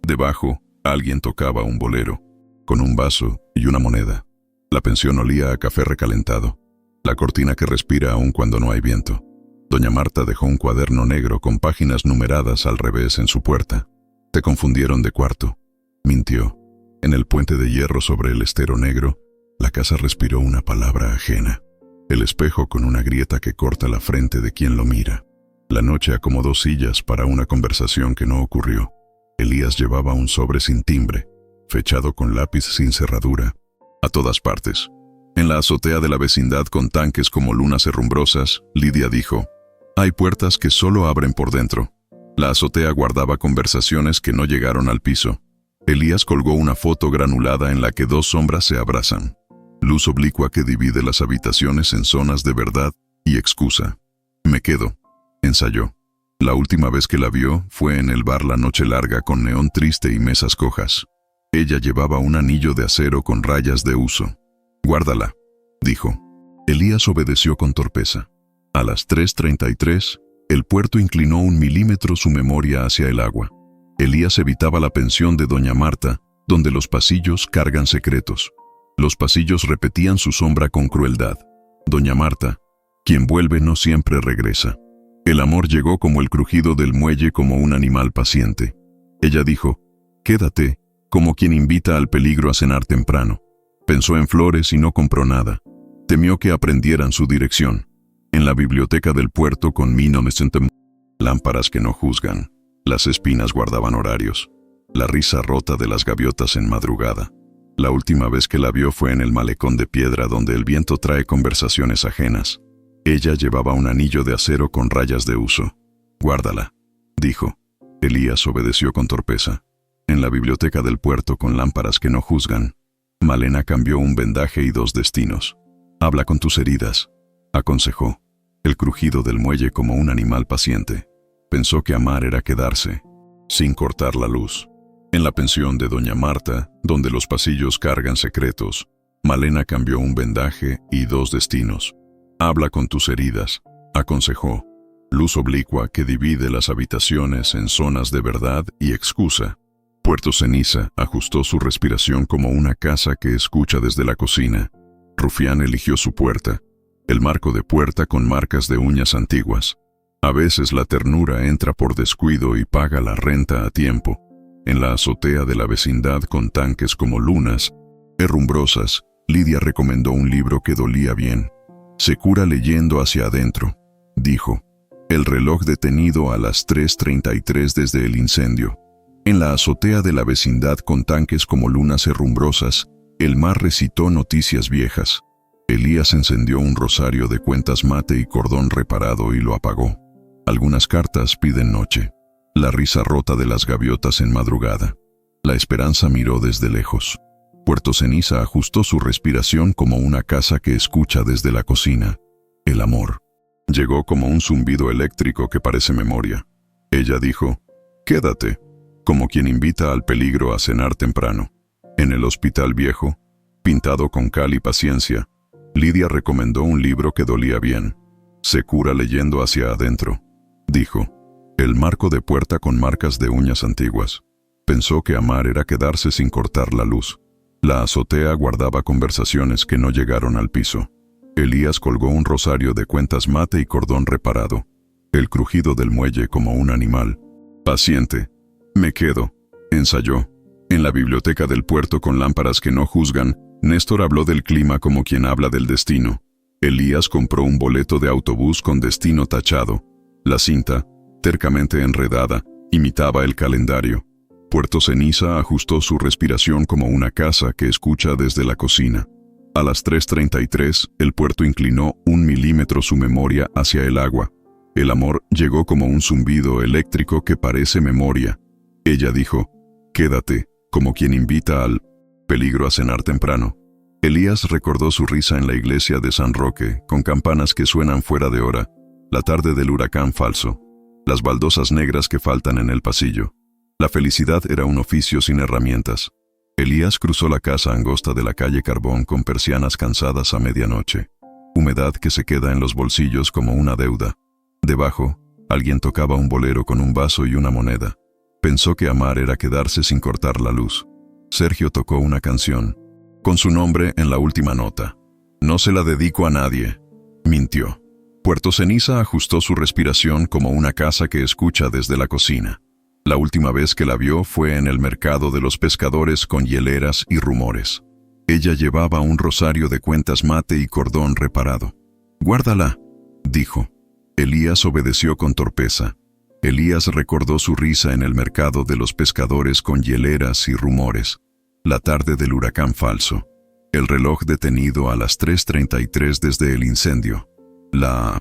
Debajo, alguien tocaba un bolero, con un vaso y una moneda. La pensión olía a café recalentado. La cortina que respira aun cuando no hay viento. Doña Marta dejó un cuaderno negro con páginas numeradas al revés en su puerta. Te confundieron de cuarto. Mintió. En el puente de hierro sobre el estero negro, la casa respiró una palabra ajena. El espejo con una grieta que corta la frente de quien lo mira. La noche acomodó sillas para una conversación que no ocurrió. Elías llevaba un sobre sin timbre, fechado con lápiz sin cerradura, a todas partes. En la azotea de la vecindad con tanques como lunas herrumbrosas, Lidia dijo, «Hay puertas que solo abren por dentro». La azotea guardaba conversaciones que no llegaron al piso. Elías colgó una foto granulada en la que 2 sombras se abrazan. Luz oblicua que divide las habitaciones en zonas de verdad y excusa. Me quedo, ensayó. La última vez que la vio fue en el bar La Noche Larga con neón triste y mesas cojas. Ella llevaba un anillo de acero con rayas de uso. Guárdala, dijo. Elías obedeció con torpeza. A las 3:33, el puerto inclinó 1 milímetro su memoria hacia el agua. Elías evitaba la pensión de doña Marta, donde los pasillos cargan secretos. Los pasillos repetían su sombra con crueldad. Doña Marta, quien vuelve no siempre regresa. El amor llegó como el crujido del muelle, como un animal paciente. Ella dijo, quédate, como quien invita al peligro a cenar temprano. Pensó en flores y no compró nada. Temió que aprendieran su dirección. En la biblioteca del puerto con 1900 lámparas que no juzgan. Las espinas guardaban horarios. La risa rota de las gaviotas en madrugada. La última vez que la vio fue en el malecón de piedra donde el viento trae conversaciones ajenas. Ella llevaba un anillo de acero con rayas de uso. Guárdala, dijo. Elías obedeció con torpeza. En la biblioteca del puerto con lámparas que no juzgan, Malena cambió un vendaje y 2 destinos. Habla con tus heridas, aconsejó. El crujido del muelle como un animal paciente. Pensó que amar era quedarse, sin cortar la luz. En la pensión de doña Marta, donde los pasillos cargan secretos, Malena cambió un vendaje y 2 destinos. Habla con tus heridas, aconsejó. Luz oblicua que divide las habitaciones en zonas de verdad y excusa. Puerto Ceniza ajustó su respiración como una casa que escucha desde la cocina. Rufián eligió su puerta, el marco de puerta con marcas de uñas antiguas. A veces la ternura entra por descuido y paga la renta a tiempo. En la azotea de la vecindad con tanques como lunas herrumbrosas, Lidia recomendó un libro que dolía bien. Se cura leyendo hacia adentro, dijo. El reloj detenido a las 3:33 desde el incendio. En la azotea de la vecindad con tanques como lunas herrumbrosas, el mar recitó noticias viejas. Elías encendió un rosario de cuentas mate y cordón reparado y lo apagó. Algunas cartas piden noche. La risa rota de las gaviotas en madrugada. La esperanza miró desde lejos. Puerto Ceniza ajustó su respiración como una casa que escucha desde la cocina. El amor. Llegó como un zumbido eléctrico que parece memoria. Ella dijo, quédate, como quien invita al peligro a cenar temprano. En el hospital viejo, pintado con cal y paciencia, Lidia recomendó un libro que dolía bien. Se cura leyendo hacia adentro, dijo. El marco de puerta con marcas de uñas antiguas. Pensó que amar era quedarse sin cortar la luz. La azotea guardaba conversaciones que no llegaron al piso. Elías colgó un rosario de cuentas mate y cordón reparado. El crujido del muelle como un animal. Paciente. Me quedo, ensayó. En la biblioteca del puerto con lámparas que no juzgan, Néstor habló del clima como quien habla del destino. Elías compró un boleto de autobús con destino tachado. La cinta, tercamente enredada, imitaba el calendario. Puerto Ceniza ajustó su respiración como una casa que escucha desde la cocina. A las 3:33, el puerto inclinó 1 milímetro su memoria hacia el agua. El amor llegó como un zumbido eléctrico que parece memoria. Ella dijo, quédate, como quien invita al peligro a cenar temprano. Elías recordó su risa en la iglesia de San Roque, con campanas que suenan fuera de hora, la tarde del huracán falso, las baldosas negras que faltan en el pasillo. La felicidad era un oficio sin herramientas. Elías cruzó la casa angosta de la calle Carbón con persianas cansadas a medianoche. Humedad que se queda en los bolsillos como una deuda. Debajo, alguien tocaba un bolero con un vaso y una moneda. Pensó que amar era quedarse sin cortar la luz. Sergio tocó una canción, con su nombre en la última nota. No se la dedico a nadie. Mintió. Puerto Ceniza ajustó su respiración como una casa que escucha desde la cocina. La última vez que la vio fue en el mercado de los pescadores con hieleras y rumores. Ella llevaba un rosario de cuentas mate y cordón reparado. Guárdala, dijo. Elías obedeció con torpeza. Elías recordó su risa en el mercado de los pescadores con hieleras y rumores. La tarde del huracán falso. El reloj detenido a las 3:33 desde el incendio. La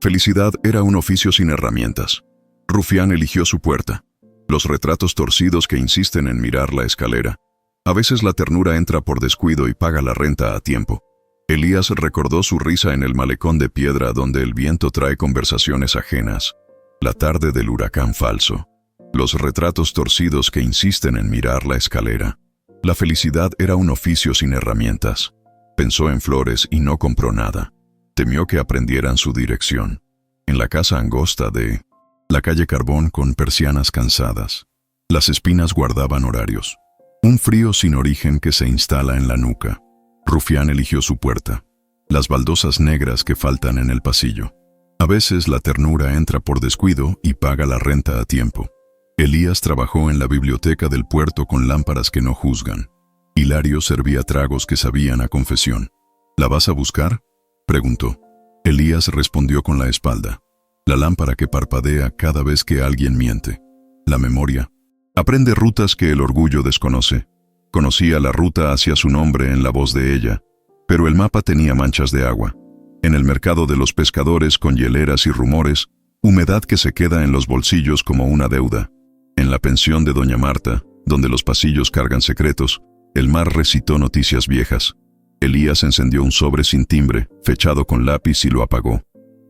felicidad era un oficio sin herramientas. Rufián eligió su puerta. Los retratos torcidos que insisten en mirar la escalera. A veces la ternura entra por descuido y paga la renta a tiempo. Elías recordó su risa en el malecón de piedra donde el viento trae conversaciones ajenas. La tarde del huracán falso. Los retratos torcidos que insisten en mirar la escalera. La felicidad era un oficio sin herramientas. Pensó en flores y no compró nada. Temió que aprendieran su dirección. En la casa angosta de la calle Carbón con persianas cansadas. Las espinas guardaban horarios. Un frío sin origen que se instala en la nuca. Rufián eligió su puerta. Las baldosas negras que faltan en el pasillo. A veces la ternura entra por descuido y paga la renta a tiempo. Elías trabajó en la biblioteca del puerto con lámparas que no juzgan. Hilario servía tragos que sabían a confesión. ¿La vas a buscar?, preguntó. Elías respondió con la espalda. La lámpara que parpadea cada vez que alguien miente. La memoria. Aprende rutas que el orgullo desconoce. Conocía la ruta hacia su nombre en la voz de ella, pero el mapa tenía manchas de agua. En el mercado de los pescadores con hieleras y rumores, humedad que se queda en los bolsillos como una deuda. En la pensión de Doña Marta, donde los pasillos cargan secretos, el mar recitó noticias viejas. Elías encendió un sobre sin timbre, fechado con lápiz y lo apagó.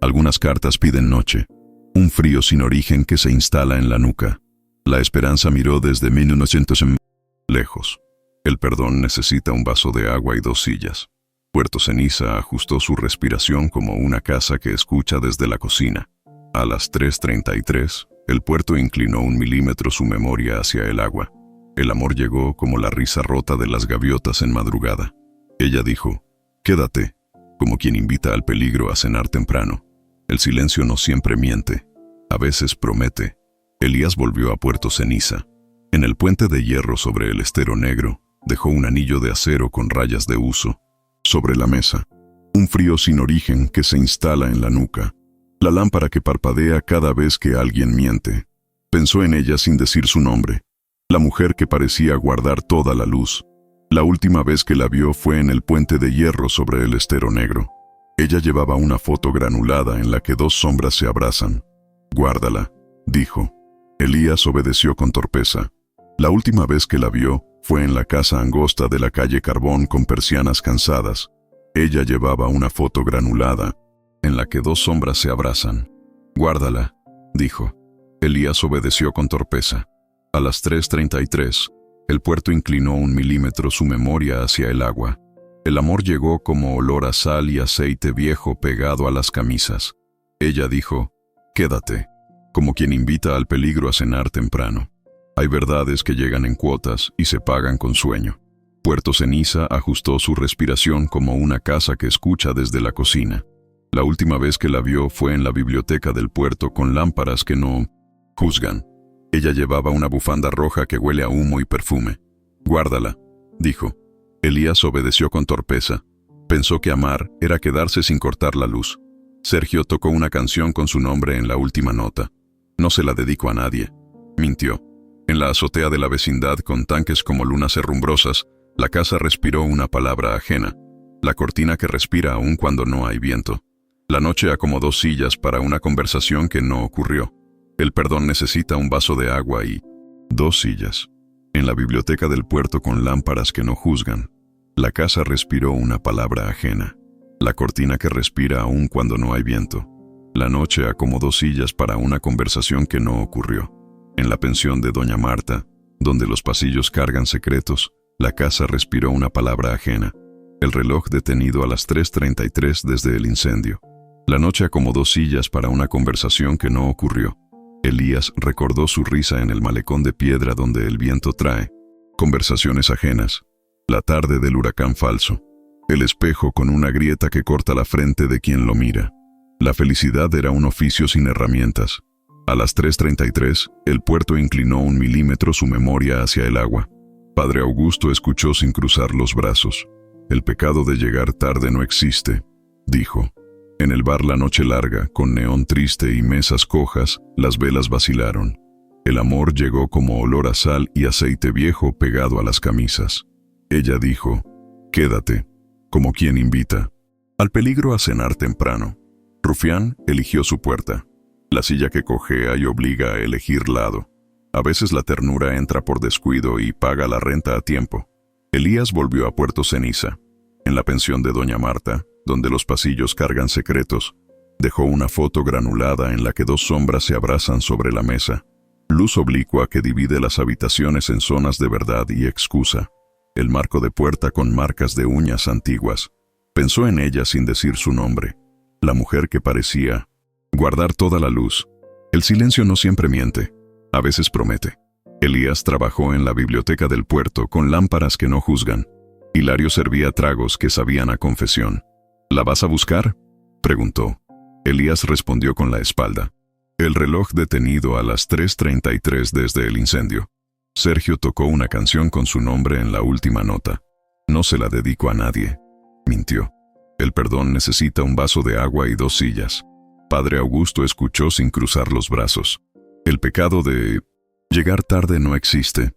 Algunas cartas piden noche. Un frío sin origen que se instala en la nuca. La esperanza miró desde 1900 lejos. El perdón necesita un vaso de agua y 2 sillas. Puerto Ceniza ajustó su respiración como una casa que escucha desde la cocina. A las 3:33, el puerto inclinó 1 milímetro su memoria hacia el agua. El amor llegó como la risa rota de las gaviotas en madrugada. Ella dijo, «Quédate», como quien invita al peligro a cenar temprano. El silencio no siempre miente, a veces promete. Elías volvió a Puerto Ceniza. En el puente de hierro sobre el estero negro, dejó un anillo de acero con rayas de huso. Sobre la mesa, un frío sin origen que se instala en la nuca. La lámpara que parpadea cada vez que alguien miente. Pensó en ella sin decir su nombre. La mujer que parecía guardar toda la luz. La última vez que la vio fue en el puente de hierro sobre el estero negro. Ella llevaba una foto granulada en la que 2 sombras se abrazan. «Guárdala», dijo. Elías obedeció con torpeza. La última vez que la vio fue en la casa angosta de la calle Carbón con persianas cansadas. Ella llevaba una foto granulada en la que 2 sombras se abrazan. «Guárdala», dijo. Elías obedeció con torpeza. A las 3:33, el puerto inclinó 1 milímetro su memoria hacia el agua. El amor llegó como olor a sal y aceite viejo pegado a las camisas. Ella dijo, «Quédate», como quien invita al peligro a cenar temprano. Hay verdades que llegan en cuotas y se pagan con sueño. Puerto Ceniza ajustó su respiración como una casa que escucha desde la cocina. La última vez que la vio fue en la biblioteca del puerto con lámparas que no juzgan. Ella llevaba una bufanda roja que huele a humo y perfume. «Guárdala», dijo. Elías obedeció con torpeza. Pensó que amar era quedarse sin cortar la luz. Sergio tocó una canción con su nombre en la última nota. «No se la dedico a nadie». Mintió. En la azotea de la vecindad, con tanques como lunas herrumbrosas, la casa respiró una palabra ajena. La cortina que respira aún cuando no hay viento. La noche acomodó sillas para una conversación que no ocurrió. El perdón necesita un vaso de agua y 2 sillas. En la biblioteca del puerto con lámparas que no juzgan, la casa respiró una palabra ajena. La cortina que respira aún cuando no hay viento. La noche acomodó sillas para una conversación que no ocurrió. En la pensión de Doña Marta, donde los pasillos cargan secretos, la casa respiró una palabra ajena. El reloj detenido a las 3:33 desde el incendio. La noche acomodó sillas para una conversación que no ocurrió. Elías recordó su risa en el malecón de piedra donde el viento trae conversaciones ajenas. La tarde del huracán falso. El espejo con una grieta que corta la frente de quien lo mira. La felicidad era un oficio sin herramientas. A las 3:33, el puerto inclinó 1 milímetro su memoria hacia el agua. Padre Augusto escuchó sin cruzar los brazos. «El pecado de llegar tarde no existe», dijo. En el bar La Noche Larga, con neón triste y mesas cojas, las velas vacilaron. El amor llegó como olor a sal y aceite viejo pegado a las camisas. Ella dijo, «Quédate», como quien invita al peligro a cenar temprano. Rufián eligió su puerta, la silla que cojea y obliga a elegir lado. A veces la ternura entra por descuido y paga la renta a tiempo. Elías volvió a Puerto Ceniza. En la pensión de doña Marta, donde los pasillos cargan secretos, dejó una foto granulada en la que dos sombras se abrazan sobre la mesa. Luz oblicua que divide las habitaciones en zonas de verdad y excusa. El marco de puerta con marcas de uñas antiguas. Pensó en ella sin decir su nombre. La mujer que parecía guardar toda la luz. El silencio no siempre miente, a veces promete. Elías trabajó en la biblioteca del puerto con lámparas que no juzgan. Hilario servía tragos que sabían a confesión. ¿La vas a buscar?, preguntó. Elías respondió con la espalda. El reloj detenido a las 3:33 desde el incendio. Sergio tocó una canción con su nombre en la última nota. No se la dedico a nadie. Mintió. El perdón necesita un vaso de agua y 2 sillas. Padre Augusto escuchó sin cruzar los brazos. El pecado de llegar tarde no existe,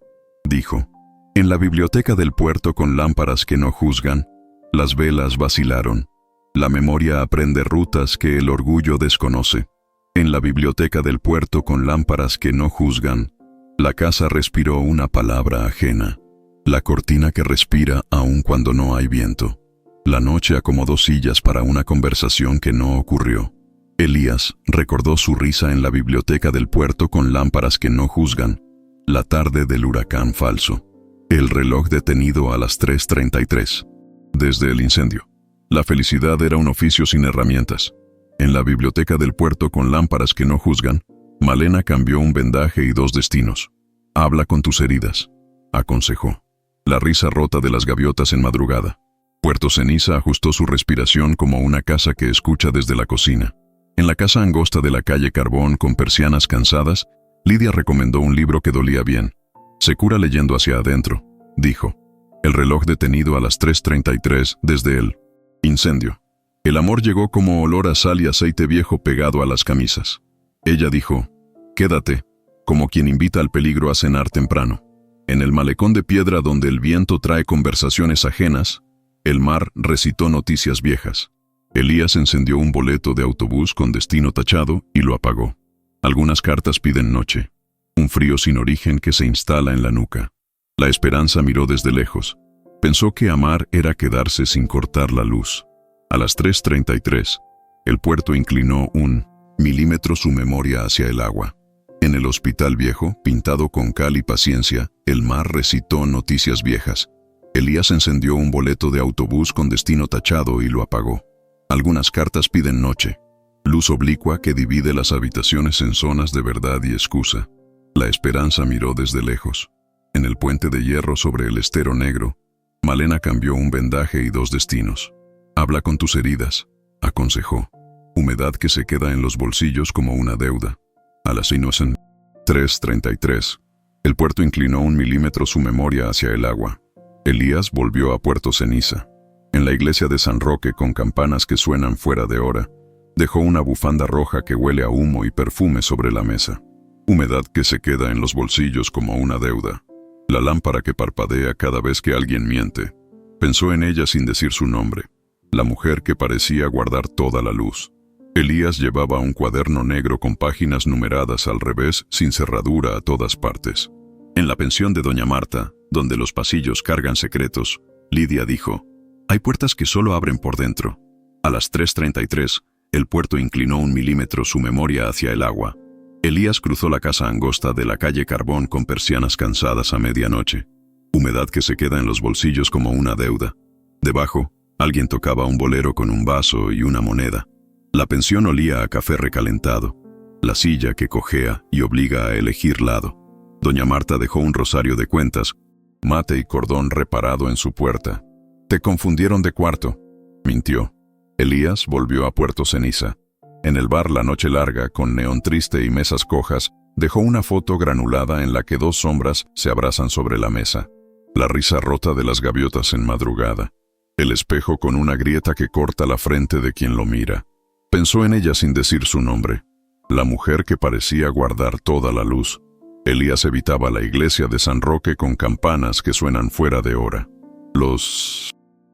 dijo. En la biblioteca del puerto con lámparas que no juzgan, las velas vacilaron. La memoria aprende rutas que el orgullo desconoce. En la biblioteca del puerto con lámparas que no juzgan, la casa respiró una palabra ajena. La cortina que respira aun cuando no hay viento. La noche acomodó sillas para una conversación que no ocurrió. Elías recordó su risa en la biblioteca del puerto con lámparas que no juzgan, la tarde del huracán falso. El reloj detenido a las 3:33. Desde el incendio. La felicidad era un oficio sin herramientas. En la biblioteca del puerto con lámparas que no juzgan, Malena cambió un vendaje y 2 destinos. Habla con tus heridas, aconsejó. La risa rota de las gaviotas en madrugada. Puerto Ceniza ajustó su respiración como una casa que escucha desde la cocina. En la casa angosta de la calle Carbón con persianas cansadas, Lidia recomendó un libro que dolía bien. Se cura leyendo hacia adentro, dijo. El reloj detenido a las 3:33 desde el incendio. El amor llegó como olor a sal y aceite viejo pegado a las camisas. Ella dijo, quédate, como quien invita al peligro a cenar temprano. En el malecón de piedra donde el viento trae conversaciones ajenas, el mar recitó noticias viejas. Elías encendió un boleto de autobús con destino tachado y lo apagó. Algunas cartas piden noche. Un frío sin origen que se instala en la nuca. La esperanza miró desde lejos. Pensó que amar era quedarse sin cortar la luz. A las 3:33, el puerto inclinó 1 milímetro su memoria hacia el agua. En el hospital viejo, pintado con cal y paciencia, el mar recitó noticias viejas. Elías encendió un boleto de autobús con destino tachado y lo apagó. Algunas cartas piden noche. Luz oblicua que divide las habitaciones en zonas de verdad y excusa. La esperanza miró desde lejos. En el puente de hierro sobre el estero negro, Malena cambió un vendaje y 2 destinos. Habla con tus heridas, aconsejó. Humedad que se queda en los bolsillos como una deuda. A las 3:33, el puerto inclinó 1 milímetro su memoria hacia el agua. Elías volvió a Puerto Ceniza. En la iglesia de San Roque con campanas que suenan fuera de hora, dejó una bufanda roja que huele a humo y perfume sobre la mesa. Humedad que se queda en los bolsillos como una deuda. La lámpara que parpadea cada vez que alguien miente. Pensó en ella sin decir su nombre. La mujer que parecía guardar toda la luz. Elías llevaba un cuaderno negro con páginas numeradas al revés sin cerradura a todas partes. En la pensión de doña Marta, donde los pasillos cargan secretos, Lidia dijo, hay puertas que solo abren por dentro. A las 3:33, el puerto inclinó 1 milímetro su memoria hacia el agua. Elías cruzó la casa angosta de la calle Carbón con persianas cansadas a medianoche. Humedad que se queda en los bolsillos como una deuda. Debajo, alguien tocaba un bolero con un vaso y una moneda. La pensión olía a café recalentado. La silla que cojea y obliga a elegir lado. Doña Marta dejó un rosario de cuentas, mate y cordón reparado en su puerta. Te confundieron de cuarto, mintió. Elías volvió a Puerto Ceniza. En el bar La Noche Larga, con neón triste y mesas cojas, dejó una foto granulada en la que 2 sombras se abrazan sobre la mesa. La risa rota de las gaviotas en madrugada. El espejo con una grieta que corta la frente de quien lo mira. Pensó en ella sin decir su nombre. La mujer que parecía guardar toda la luz. Elías evitaba la iglesia de San Roque con campanas que suenan fuera de hora. Los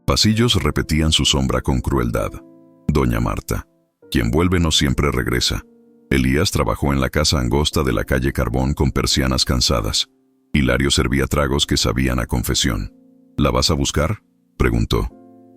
pasillos repetían su sombra con crueldad. Doña Marta. Quien vuelve no siempre regresa. Elías trabajó en la casa angosta de la calle Carbón con persianas cansadas. Hilario servía tragos que sabían a confesión. ¿La vas a buscar?, preguntó.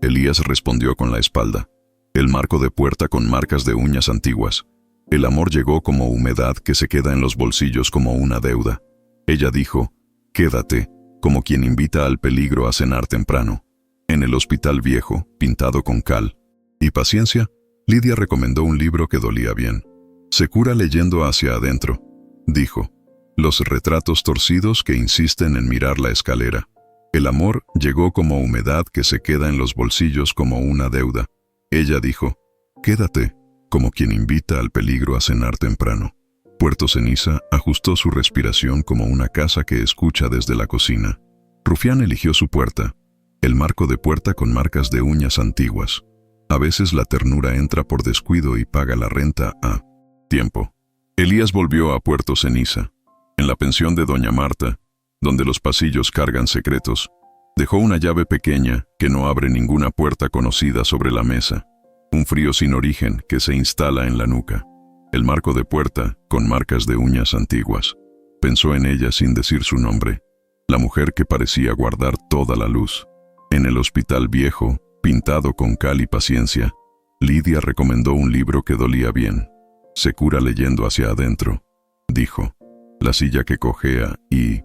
Elías respondió con la espalda. El marco de puerta con marcas de uñas antiguas. El amor llegó como humedad que se queda en los bolsillos como una deuda. Ella dijo, quédate, como quien invita al peligro a cenar temprano. En el hospital viejo, pintado con cal y paciencia, Lidia recomendó un libro que dolía bien. Se cura leyendo hacia adentro, dijo. Los retratos torcidos que insisten en mirar la escalera. El amor llegó como humedad que se queda en los bolsillos como una deuda. Ella dijo, quédate, como quien invita al peligro a cenar temprano. Puerto Ceniza ajustó su respiración como una casa que escucha desde la cocina. Rufián eligió su puerta, el marco de puerta con marcas de uñas antiguas. A veces la ternura entra por descuido y paga la renta a tiempo. Elías volvió a Puerto Ceniza. En la pensión de Doña Marta, donde los pasillos cargan secretos, dejó una llave pequeña que no abre ninguna puerta conocida sobre la mesa. Un frío sin origen que se instala en la nuca. El marco de puerta con marcas de uñas antiguas. Pensó en ella sin decir su nombre. La mujer que parecía guardar toda la luz. En el hospital viejo, pintado con cal y paciencia, Lidia recomendó un libro que dolía bien. Se cura leyendo hacia adentro, dijo. La silla que cojea y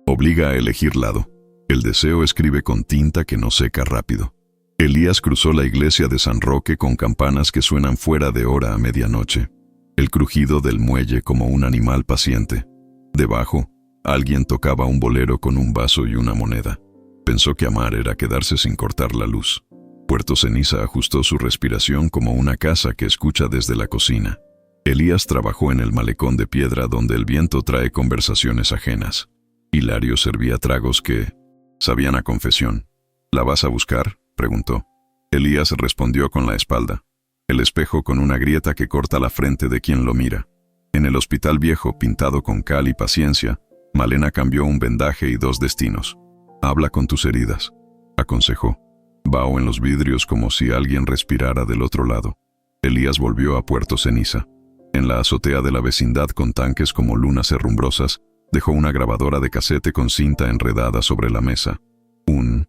obliga a elegir lado. El deseo escribe con tinta que no seca rápido. Elías cruzó la iglesia de San Roque con campanas que suenan fuera de hora a medianoche. El crujido del muelle como un animal paciente. Debajo, alguien tocaba un bolero con un vaso y una moneda. Pensó que amar era quedarse sin cortar la luz. Puerto Ceniza ajustó su respiración como una casa que escucha desde la cocina. Elías trabajó en el malecón de piedra donde el viento trae conversaciones ajenas. Hilario servía tragos que sabían a confesión. ¿La vas a buscar?, preguntó. Elías respondió con la espalda. El espejo con una grieta que corta la frente de quien lo mira. En el hospital viejo, pintado con cal y paciencia, Malena cambió un vendaje y 2 destinos. Habla con tus heridas, aconsejó. Vaho en los vidrios como si alguien respirara del otro lado. Elías volvió a Puerto Ceniza. En la azotea de la vecindad con tanques como lunas herrumbrosas, dejó una grabadora de casete con cinta enredada sobre la mesa. Un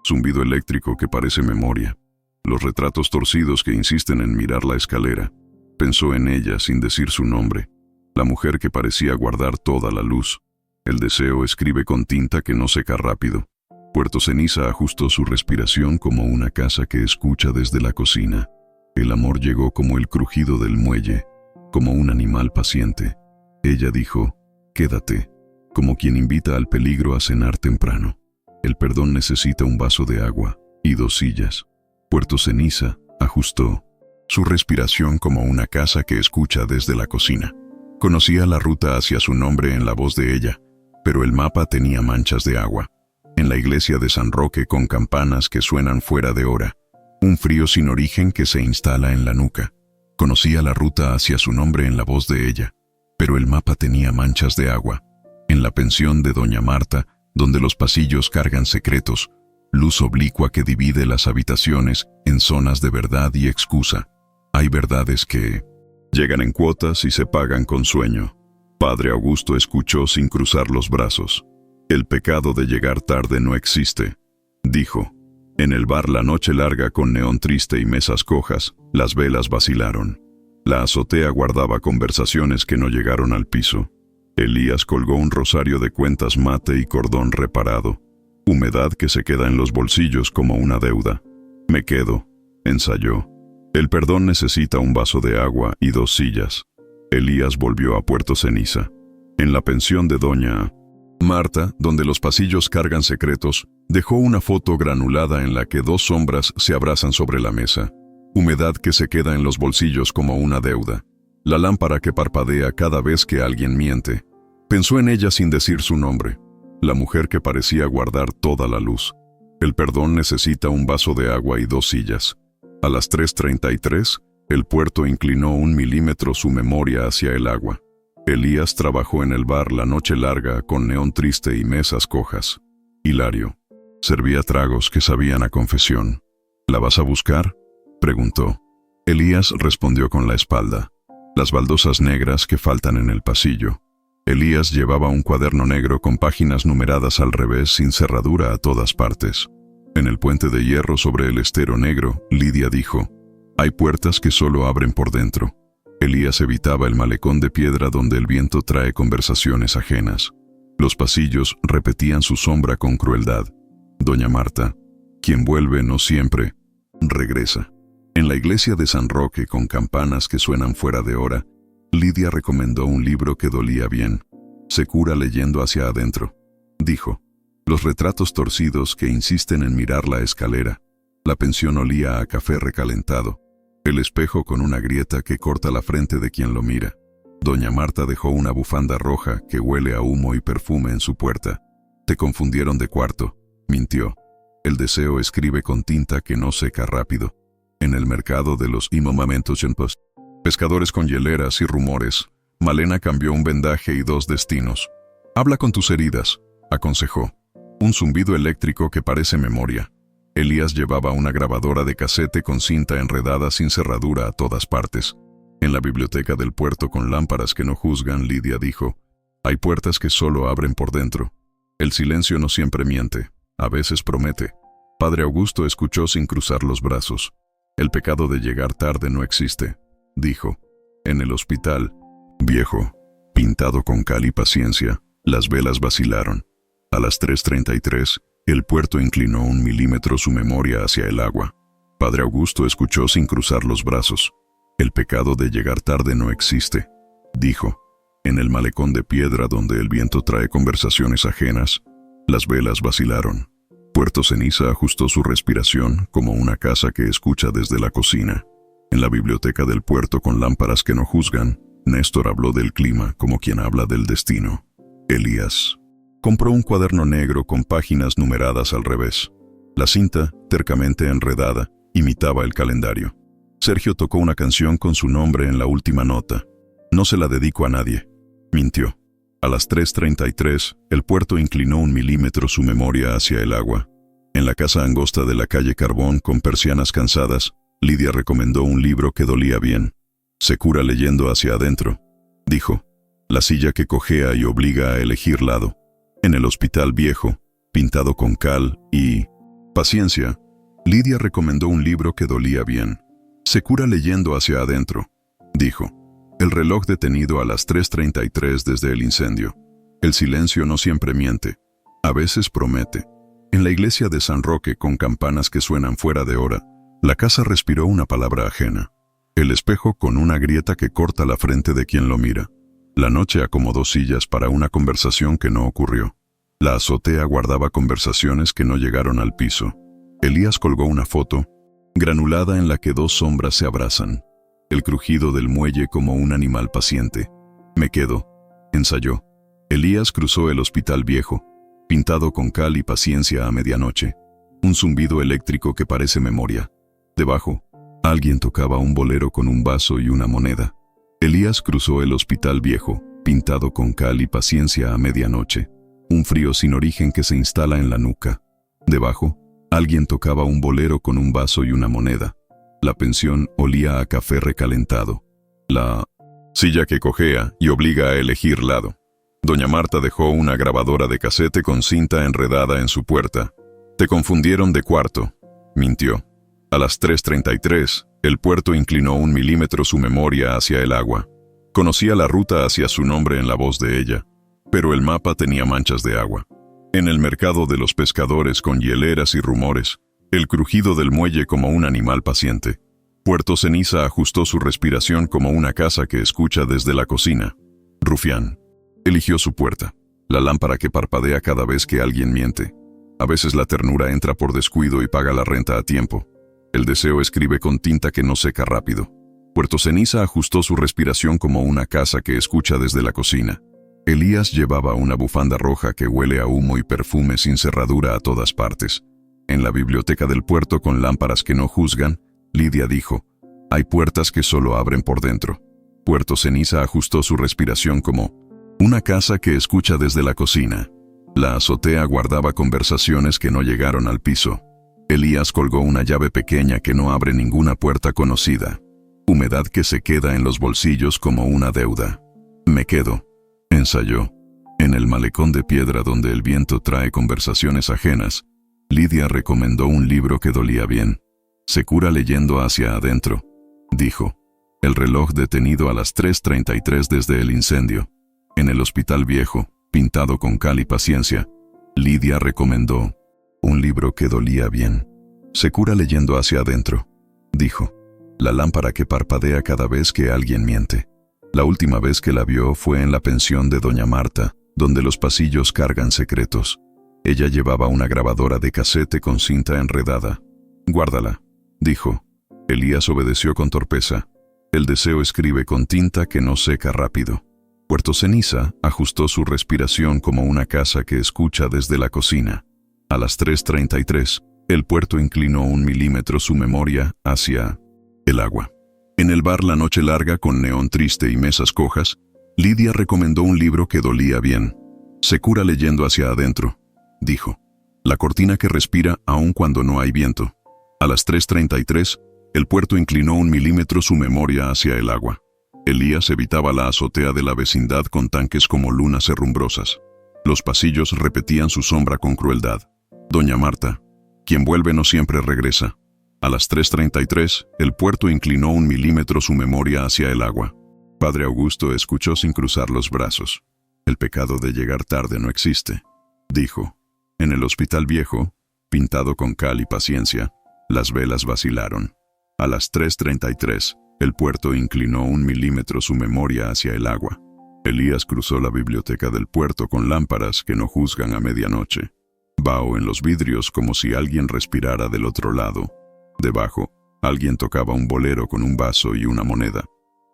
zumbido eléctrico que parece memoria. Los retratos torcidos que insisten en mirar la escalera. Pensó en ella sin decir su nombre. La mujer que parecía guardar toda la luz. El deseo escribe con tinta que no seca rápido. Puerto Ceniza ajustó su respiración como una casa que escucha desde la cocina. El amor llegó como el crujido del muelle, como un animal paciente. Ella dijo, quédate, como quien invita al peligro a cenar temprano. El perdón necesita un vaso de agua y 2 sillas. Puerto Ceniza ajustó su respiración como una casa que escucha desde la cocina. Conocía la ruta hacia su nombre en la voz de ella, pero el mapa tenía manchas de agua. En la iglesia de San Roque con campanas que suenan fuera de hora. Un frío sin origen que se instala en la nuca. Conocía la ruta hacia su nombre en la voz de ella, pero el mapa tenía manchas de agua. En la pensión de Doña Marta, donde los pasillos cargan secretos, luz oblicua que divide las habitaciones en zonas de verdad y excusa. Hay verdades que llegan en cuotas y se pagan con sueño. Padre Augusto escuchó sin cruzar los brazos. El pecado de llegar tarde no existe, dijo. En el bar La Noche Larga con neón triste y mesas cojas, las velas vacilaron. La azotea guardaba conversaciones que no llegaron al piso. Elías colgó un rosario de cuentas mate y cordón reparado. Humedad que se queda en los bolsillos como una deuda. Me quedo, ensayó. El perdón necesita un vaso de agua y 2 sillas. Elías volvió a Puerto Ceniza. En la pensión de Doña Marta, donde los pasillos cargan secretos, dejó una foto granulada en la que 2 sombras se abrazan sobre la mesa. Humedad que se queda en los bolsillos como una deuda. La lámpara que parpadea cada vez que alguien miente. Pensó en ella sin decir su nombre. La mujer que parecía guardar toda la luz. El perdón necesita un vaso de agua y 2 sillas. A las 3:33, el puerto inclinó 1 milímetro su memoria hacia el agua. Elías trabajó en el bar La Noche Larga con neón triste y mesas cojas. Hilario servía tragos que sabían a confesión. ¿La vas a buscar?, preguntó. Elías respondió con la espalda. Las baldosas negras que faltan en el pasillo. Elías llevaba un cuaderno negro con páginas numeradas al revés sin cerradura a todas partes. En el puente de hierro sobre el estero negro, Lidia dijo: «Hay puertas que solo abren por dentro». Elías evitaba el malecón de piedra donde el viento trae conversaciones ajenas. Los pasillos repetían su sombra con crueldad. Doña Marta: «Quien vuelve no siempre regresa». En la iglesia de San Roque, con campanas que suenan fuera de hora, Lidia recomendó un libro que dolía bien. «Se cura leyendo hacia adentro», dijo. Los retratos torcidos que insisten en mirar la escalera. La pensión olía a café recalentado. El espejo con una grieta que corta la frente de quien lo mira. Doña Marta dejó una bufanda roja que huele a humo y perfume en su puerta. «Te confundieron de cuarto», mintió. El deseo escribe con tinta que no seca rápido. En el mercado de los momentos en post. Pescadores con hieleras y rumores. Malena cambió un vendaje y 2 destinos. «Habla con tus heridas», aconsejó. Un zumbido eléctrico que parece memoria. Elías llevaba una grabadora de casete con cinta enredada sin cerradura a todas partes. En la biblioteca del puerto con lámparas que no juzgan, Lidia dijo: «Hay puertas que solo abren por dentro». El silencio no siempre miente, a veces promete. Padre Augusto escuchó sin cruzar los brazos. «El pecado de llegar tarde no existe», dijo. En el hospital viejo, pintado con cal y paciencia, las velas vacilaron. A las 3:33, el puerto inclinó 1 milímetro su memoria hacia el agua. Padre Augusto escuchó sin cruzar los brazos. «El pecado de llegar tarde no existe», dijo. En el malecón de piedra donde el viento trae conversaciones ajenas, las velas vacilaron. Puerto Ceniza ajustó su respiración como una casa que escucha desde la cocina. En la biblioteca del puerto con lámparas que no juzgan, Néstor habló del clima como quien habla del destino. Elías compró un cuaderno negro con páginas numeradas al revés. La cinta, tercamente enredada, imitaba el calendario. Sergio tocó una canción con su nombre en la última nota. «No se la dedico a nadie», mintió. A las 3:33, el puerto inclinó 1 milímetro su memoria hacia el agua. En la casa angosta de la calle Carbón, con persianas cansadas, Lidia recomendó un libro que dolía bien. «Se cura leyendo hacia adentro», dijo. La silla que cojea y obliga a elegir lado. En el hospital viejo, pintado con cal y paciencia, Lidia recomendó un libro que dolía bien. «Se cura leyendo hacia adentro», dijo. El reloj detenido a las 3:33 desde el incendio. El silencio no siempre miente, a veces promete. En la iglesia de San Roque, con campanas que suenan fuera de hora, la casa respiró una palabra ajena. El espejo con una grieta que corta la frente de quien lo mira. La noche acomodó sillas para una conversación que no ocurrió. La azotea guardaba conversaciones que no llegaron al piso. Elías colgó una foto, granulada, en la que 2 sombras se abrazan. El crujido del muelle como un animal paciente. «Me quedo», ensayó. Elías cruzó el hospital viejo, pintado con cal y paciencia a medianoche. Un zumbido eléctrico que parece memoria. Debajo, alguien tocaba un bolero con un vaso y una moneda. Elías cruzó el hospital viejo, pintado con cal y paciencia a medianoche. Un frío sin origen que se instala en la nuca. Debajo, alguien tocaba un bolero con un vaso y una moneda. La pensión olía a café recalentado. La silla que cojea y obliga a elegir lado. Doña Marta dejó una grabadora de casete con cinta enredada en su puerta. «Te confundieron de cuarto», mintió. A las 3:33, el puerto inclinó 1 milímetro su memoria hacia el agua. Conocía la ruta hacia su nombre en la voz de ella, pero el mapa tenía manchas de agua. En el mercado de los pescadores con hieleras y rumores, el crujido del muelle como un animal paciente. Puerto Ceniza ajustó su respiración como una casa que escucha desde la cocina. Rufián eligió su puerta, la lámpara que parpadea cada vez que alguien miente. A veces la ternura entra por descuido y paga la renta a tiempo. El deseo escribe con tinta que no seca rápido. Puerto Ceniza ajustó su respiración como una casa que escucha desde la cocina. Elías llevaba una bufanda roja que huele a humo y perfume sin cerradura a todas partes. En la biblioteca del puerto con lámparas que no juzgan, Lidia dijo: «Hay puertas que solo abren por dentro». Puerto Ceniza ajustó su respiración como una casa que escucha desde la cocina. La azotea guardaba conversaciones que no llegaron al piso. Elías colgó una llave pequeña que no abre ninguna puerta conocida. Humedad que se queda en los bolsillos como una deuda. «Me quedo», ensayó. En el malecón de piedra donde el viento trae conversaciones ajenas, Lidia recomendó un libro que dolía bien. Se cura leyendo hacia adentro, dijo. El reloj detenido a las 3:33 desde el incendio. En el hospital viejo, pintado con cal y paciencia, Lidia recomendó un libro que dolía bien. Se cura leyendo hacia adentro, dijo. La lámpara que parpadea cada vez que alguien miente. La última vez que la vio fue en la pensión de Doña Marta, donde los pasillos cargan secretos. Ella llevaba una grabadora de casete con cinta enredada. Guárdala, dijo. Elías obedeció con torpeza. El deseo escribe con tinta que no seca rápido. Puerto Ceniza ajustó su respiración como una casa que escucha desde la cocina. A las 3:33, el puerto inclinó 1 milímetro su memoria hacia el agua. En el bar La Noche Larga con neón triste y mesas cojas, Lidia recomendó un libro que dolía bien. Se cura leyendo hacia adentro, dijo. La cortina que respira aun cuando no hay viento. A las 3:33, el puerto inclinó 1 milímetro su memoria hacia el agua. Elías evitaba la azotea de la vecindad con tanques como lunas herrumbrosas. Los pasillos repetían su sombra con crueldad. Doña Marta, quien vuelve no siempre regresa. A las 3:33, el puerto inclinó 1 milímetro su memoria hacia el agua. Padre Augusto escuchó sin cruzar los brazos. El pecado de llegar tarde no existe, dijo. En el hospital viejo, pintado con cal y paciencia, las velas vacilaron. A las 3:33, el puerto inclinó 1 milímetro su memoria hacia el agua. Elías cruzó la biblioteca del puerto con lámparas que no juzgan a medianoche. Vaho en los vidrios como si alguien respirara del otro lado. Debajo, alguien tocaba un bolero con un vaso y una moneda.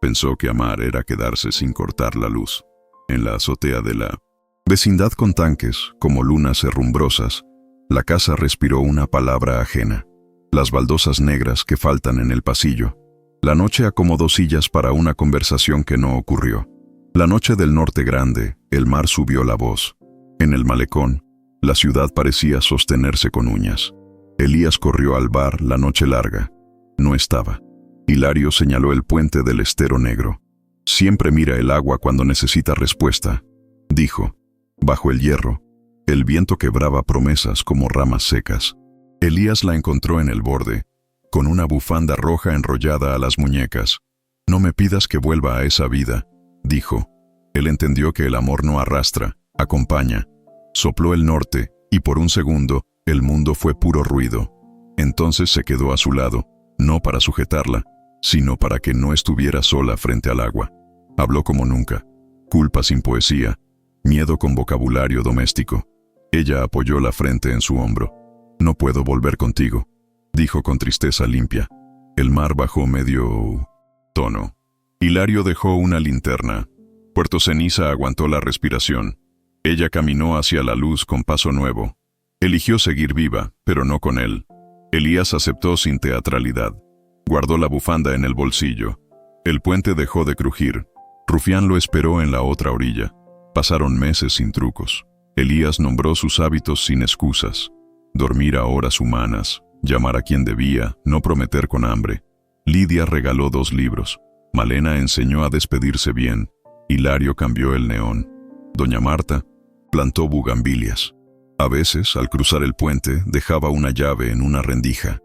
Pensó que amar era quedarse sin cortar la luz. En la azotea de la vecindad con tanques, como lunas herrumbrosas, la casa respiró una palabra ajena. Las baldosas negras que faltan en el pasillo. La noche acomodó sillas para una conversación que no ocurrió. La noche del norte grande, el mar subió la voz. En el malecón, la ciudad parecía sostenerse con uñas. Elías corrió al bar La Noche Larga. No estaba. Hilario señaló el puente del estero negro. Siempre mira el agua cuando necesita respuesta, dijo. Bajo el hierro, el viento quebraba promesas como ramas secas. Elías la encontró en el borde, con una bufanda roja enrollada a las muñecas. No me pidas que vuelva a esa vida, dijo. Él entendió que el amor no arrastra, acompaña. Sopló el norte, y por un segundo, el mundo fue puro ruido. Entonces se quedó a su lado, no para sujetarla, sino para que no estuviera sola frente al agua. Habló como nunca. Culpa sin poesía, miedo con vocabulario doméstico. Ella apoyó la frente en su hombro. No puedo volver contigo, dijo con tristeza limpia. El mar bajó medio tono. Hilario dejó una linterna. Puerto Ceniza aguantó la respiración. Ella caminó hacia la luz con paso nuevo. Eligió seguir viva, pero no con él. Elías aceptó sin teatralidad. Guardó la bufanda en el bolsillo. El puente dejó de crujir. Rufián lo esperó en la otra orilla. Pasaron meses sin trucos. Elías nombró sus hábitos sin excusas. Dormir a horas humanas, llamar a quien debía, no prometer con hambre. Lidia regaló 2 libros. Malena enseñó a despedirse bien. Hilario cambió el neón. Doña Marta plantó bugambilias. A veces, al cruzar el puente, dejaba una llave en una rendija.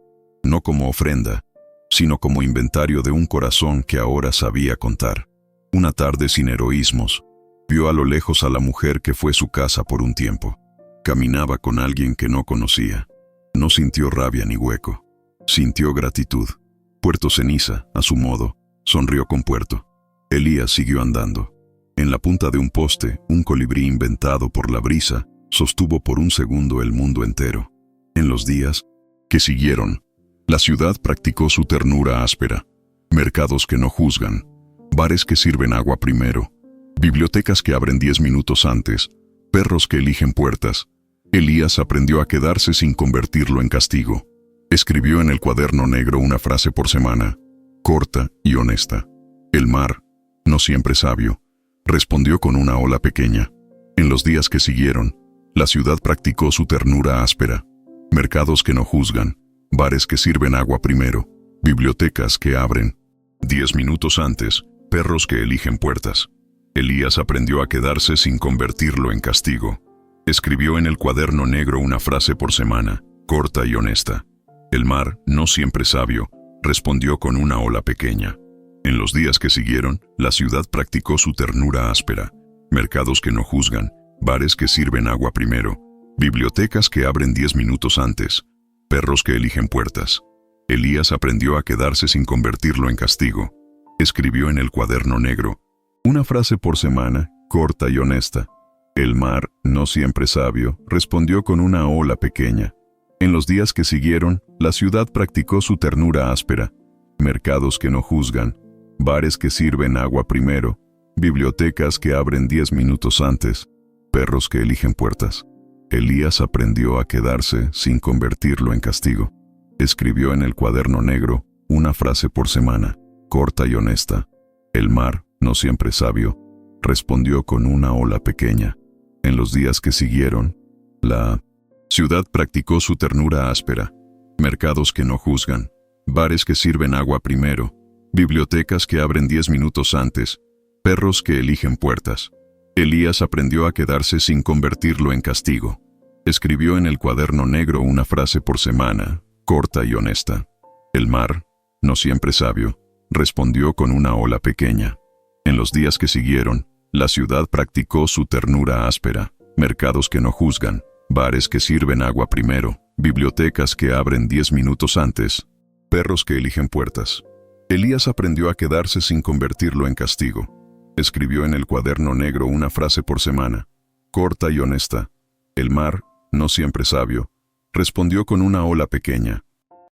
No como ofrenda, sino como inventario de un corazón que ahora sabía contar. Una tarde sin heroísmos, vio a lo lejos a la mujer que fue su casa por un tiempo. Caminaba con alguien que no conocía. No sintió rabia ni hueco. Sintió gratitud. Puerto Ceniza, a su modo, sonrió con Puerto. Elías siguió andando. En la punta de un poste, un colibrí inventado por la brisa sostuvo por un segundo el mundo entero. En los días que siguieron, la ciudad practicó su ternura áspera. Mercados que no juzgan, bares que sirven agua primero, bibliotecas que abren 10 minutos antes, perros que eligen puertas. Elías aprendió a quedarse sin convertirlo en castigo. Escribió en el cuaderno negro una frase por semana, corta y honesta. El mar, no siempre sabio, respondió con una ola pequeña. En los días que siguieron, la ciudad practicó su ternura áspera. Mercados que no juzgan, bares que sirven agua primero, bibliotecas que abren 10 minutos antes, perros que eligen puertas. Elías aprendió a quedarse sin convertirlo en castigo. Escribió en el cuaderno negro una frase por semana, corta y honesta. El mar, no siempre sabio, respondió con una ola pequeña. En los días que siguieron, la ciudad practicó su ternura áspera. Mercados que no juzgan, bares que sirven agua primero, bibliotecas que abren 10 minutos antes, perros que eligen puertas. Elías aprendió a quedarse sin convertirlo en castigo. Escribió en el cuaderno negro una frase por semana, corta y honesta. El mar, no siempre sabio, respondió con una ola pequeña. En los días que siguieron, la ciudad practicó su ternura áspera. Mercados que no juzgan, bares que sirven agua primero, bibliotecas que abren 10 minutos antes, perros que eligen puertas. Elías aprendió a quedarse sin convertirlo en castigo. Escribió en el cuaderno negro una frase por semana, corta y honesta. El mar, no siempre sabio, respondió con una ola pequeña. En los días que siguieron, la ciudad practicó su ternura áspera. Mercados que no juzgan, bares que sirven agua primero, bibliotecas que abren 10 minutos antes, perros que eligen puertas. Elías aprendió a quedarse sin convertirlo en castigo. Escribió en el cuaderno negro una frase por semana, corta y honesta. El mar, no siempre sabio, respondió con una ola pequeña. En los días que siguieron, la ciudad practicó su ternura áspera. Mercados que no juzgan, bares que sirven agua primero, bibliotecas que abren 10 minutos antes, perros que eligen puertas. Elías aprendió a quedarse sin convertirlo en castigo. Escribió en el cuaderno negro una frase por semana, corta y honesta. El mar, no siempre sabio, respondió con una ola pequeña.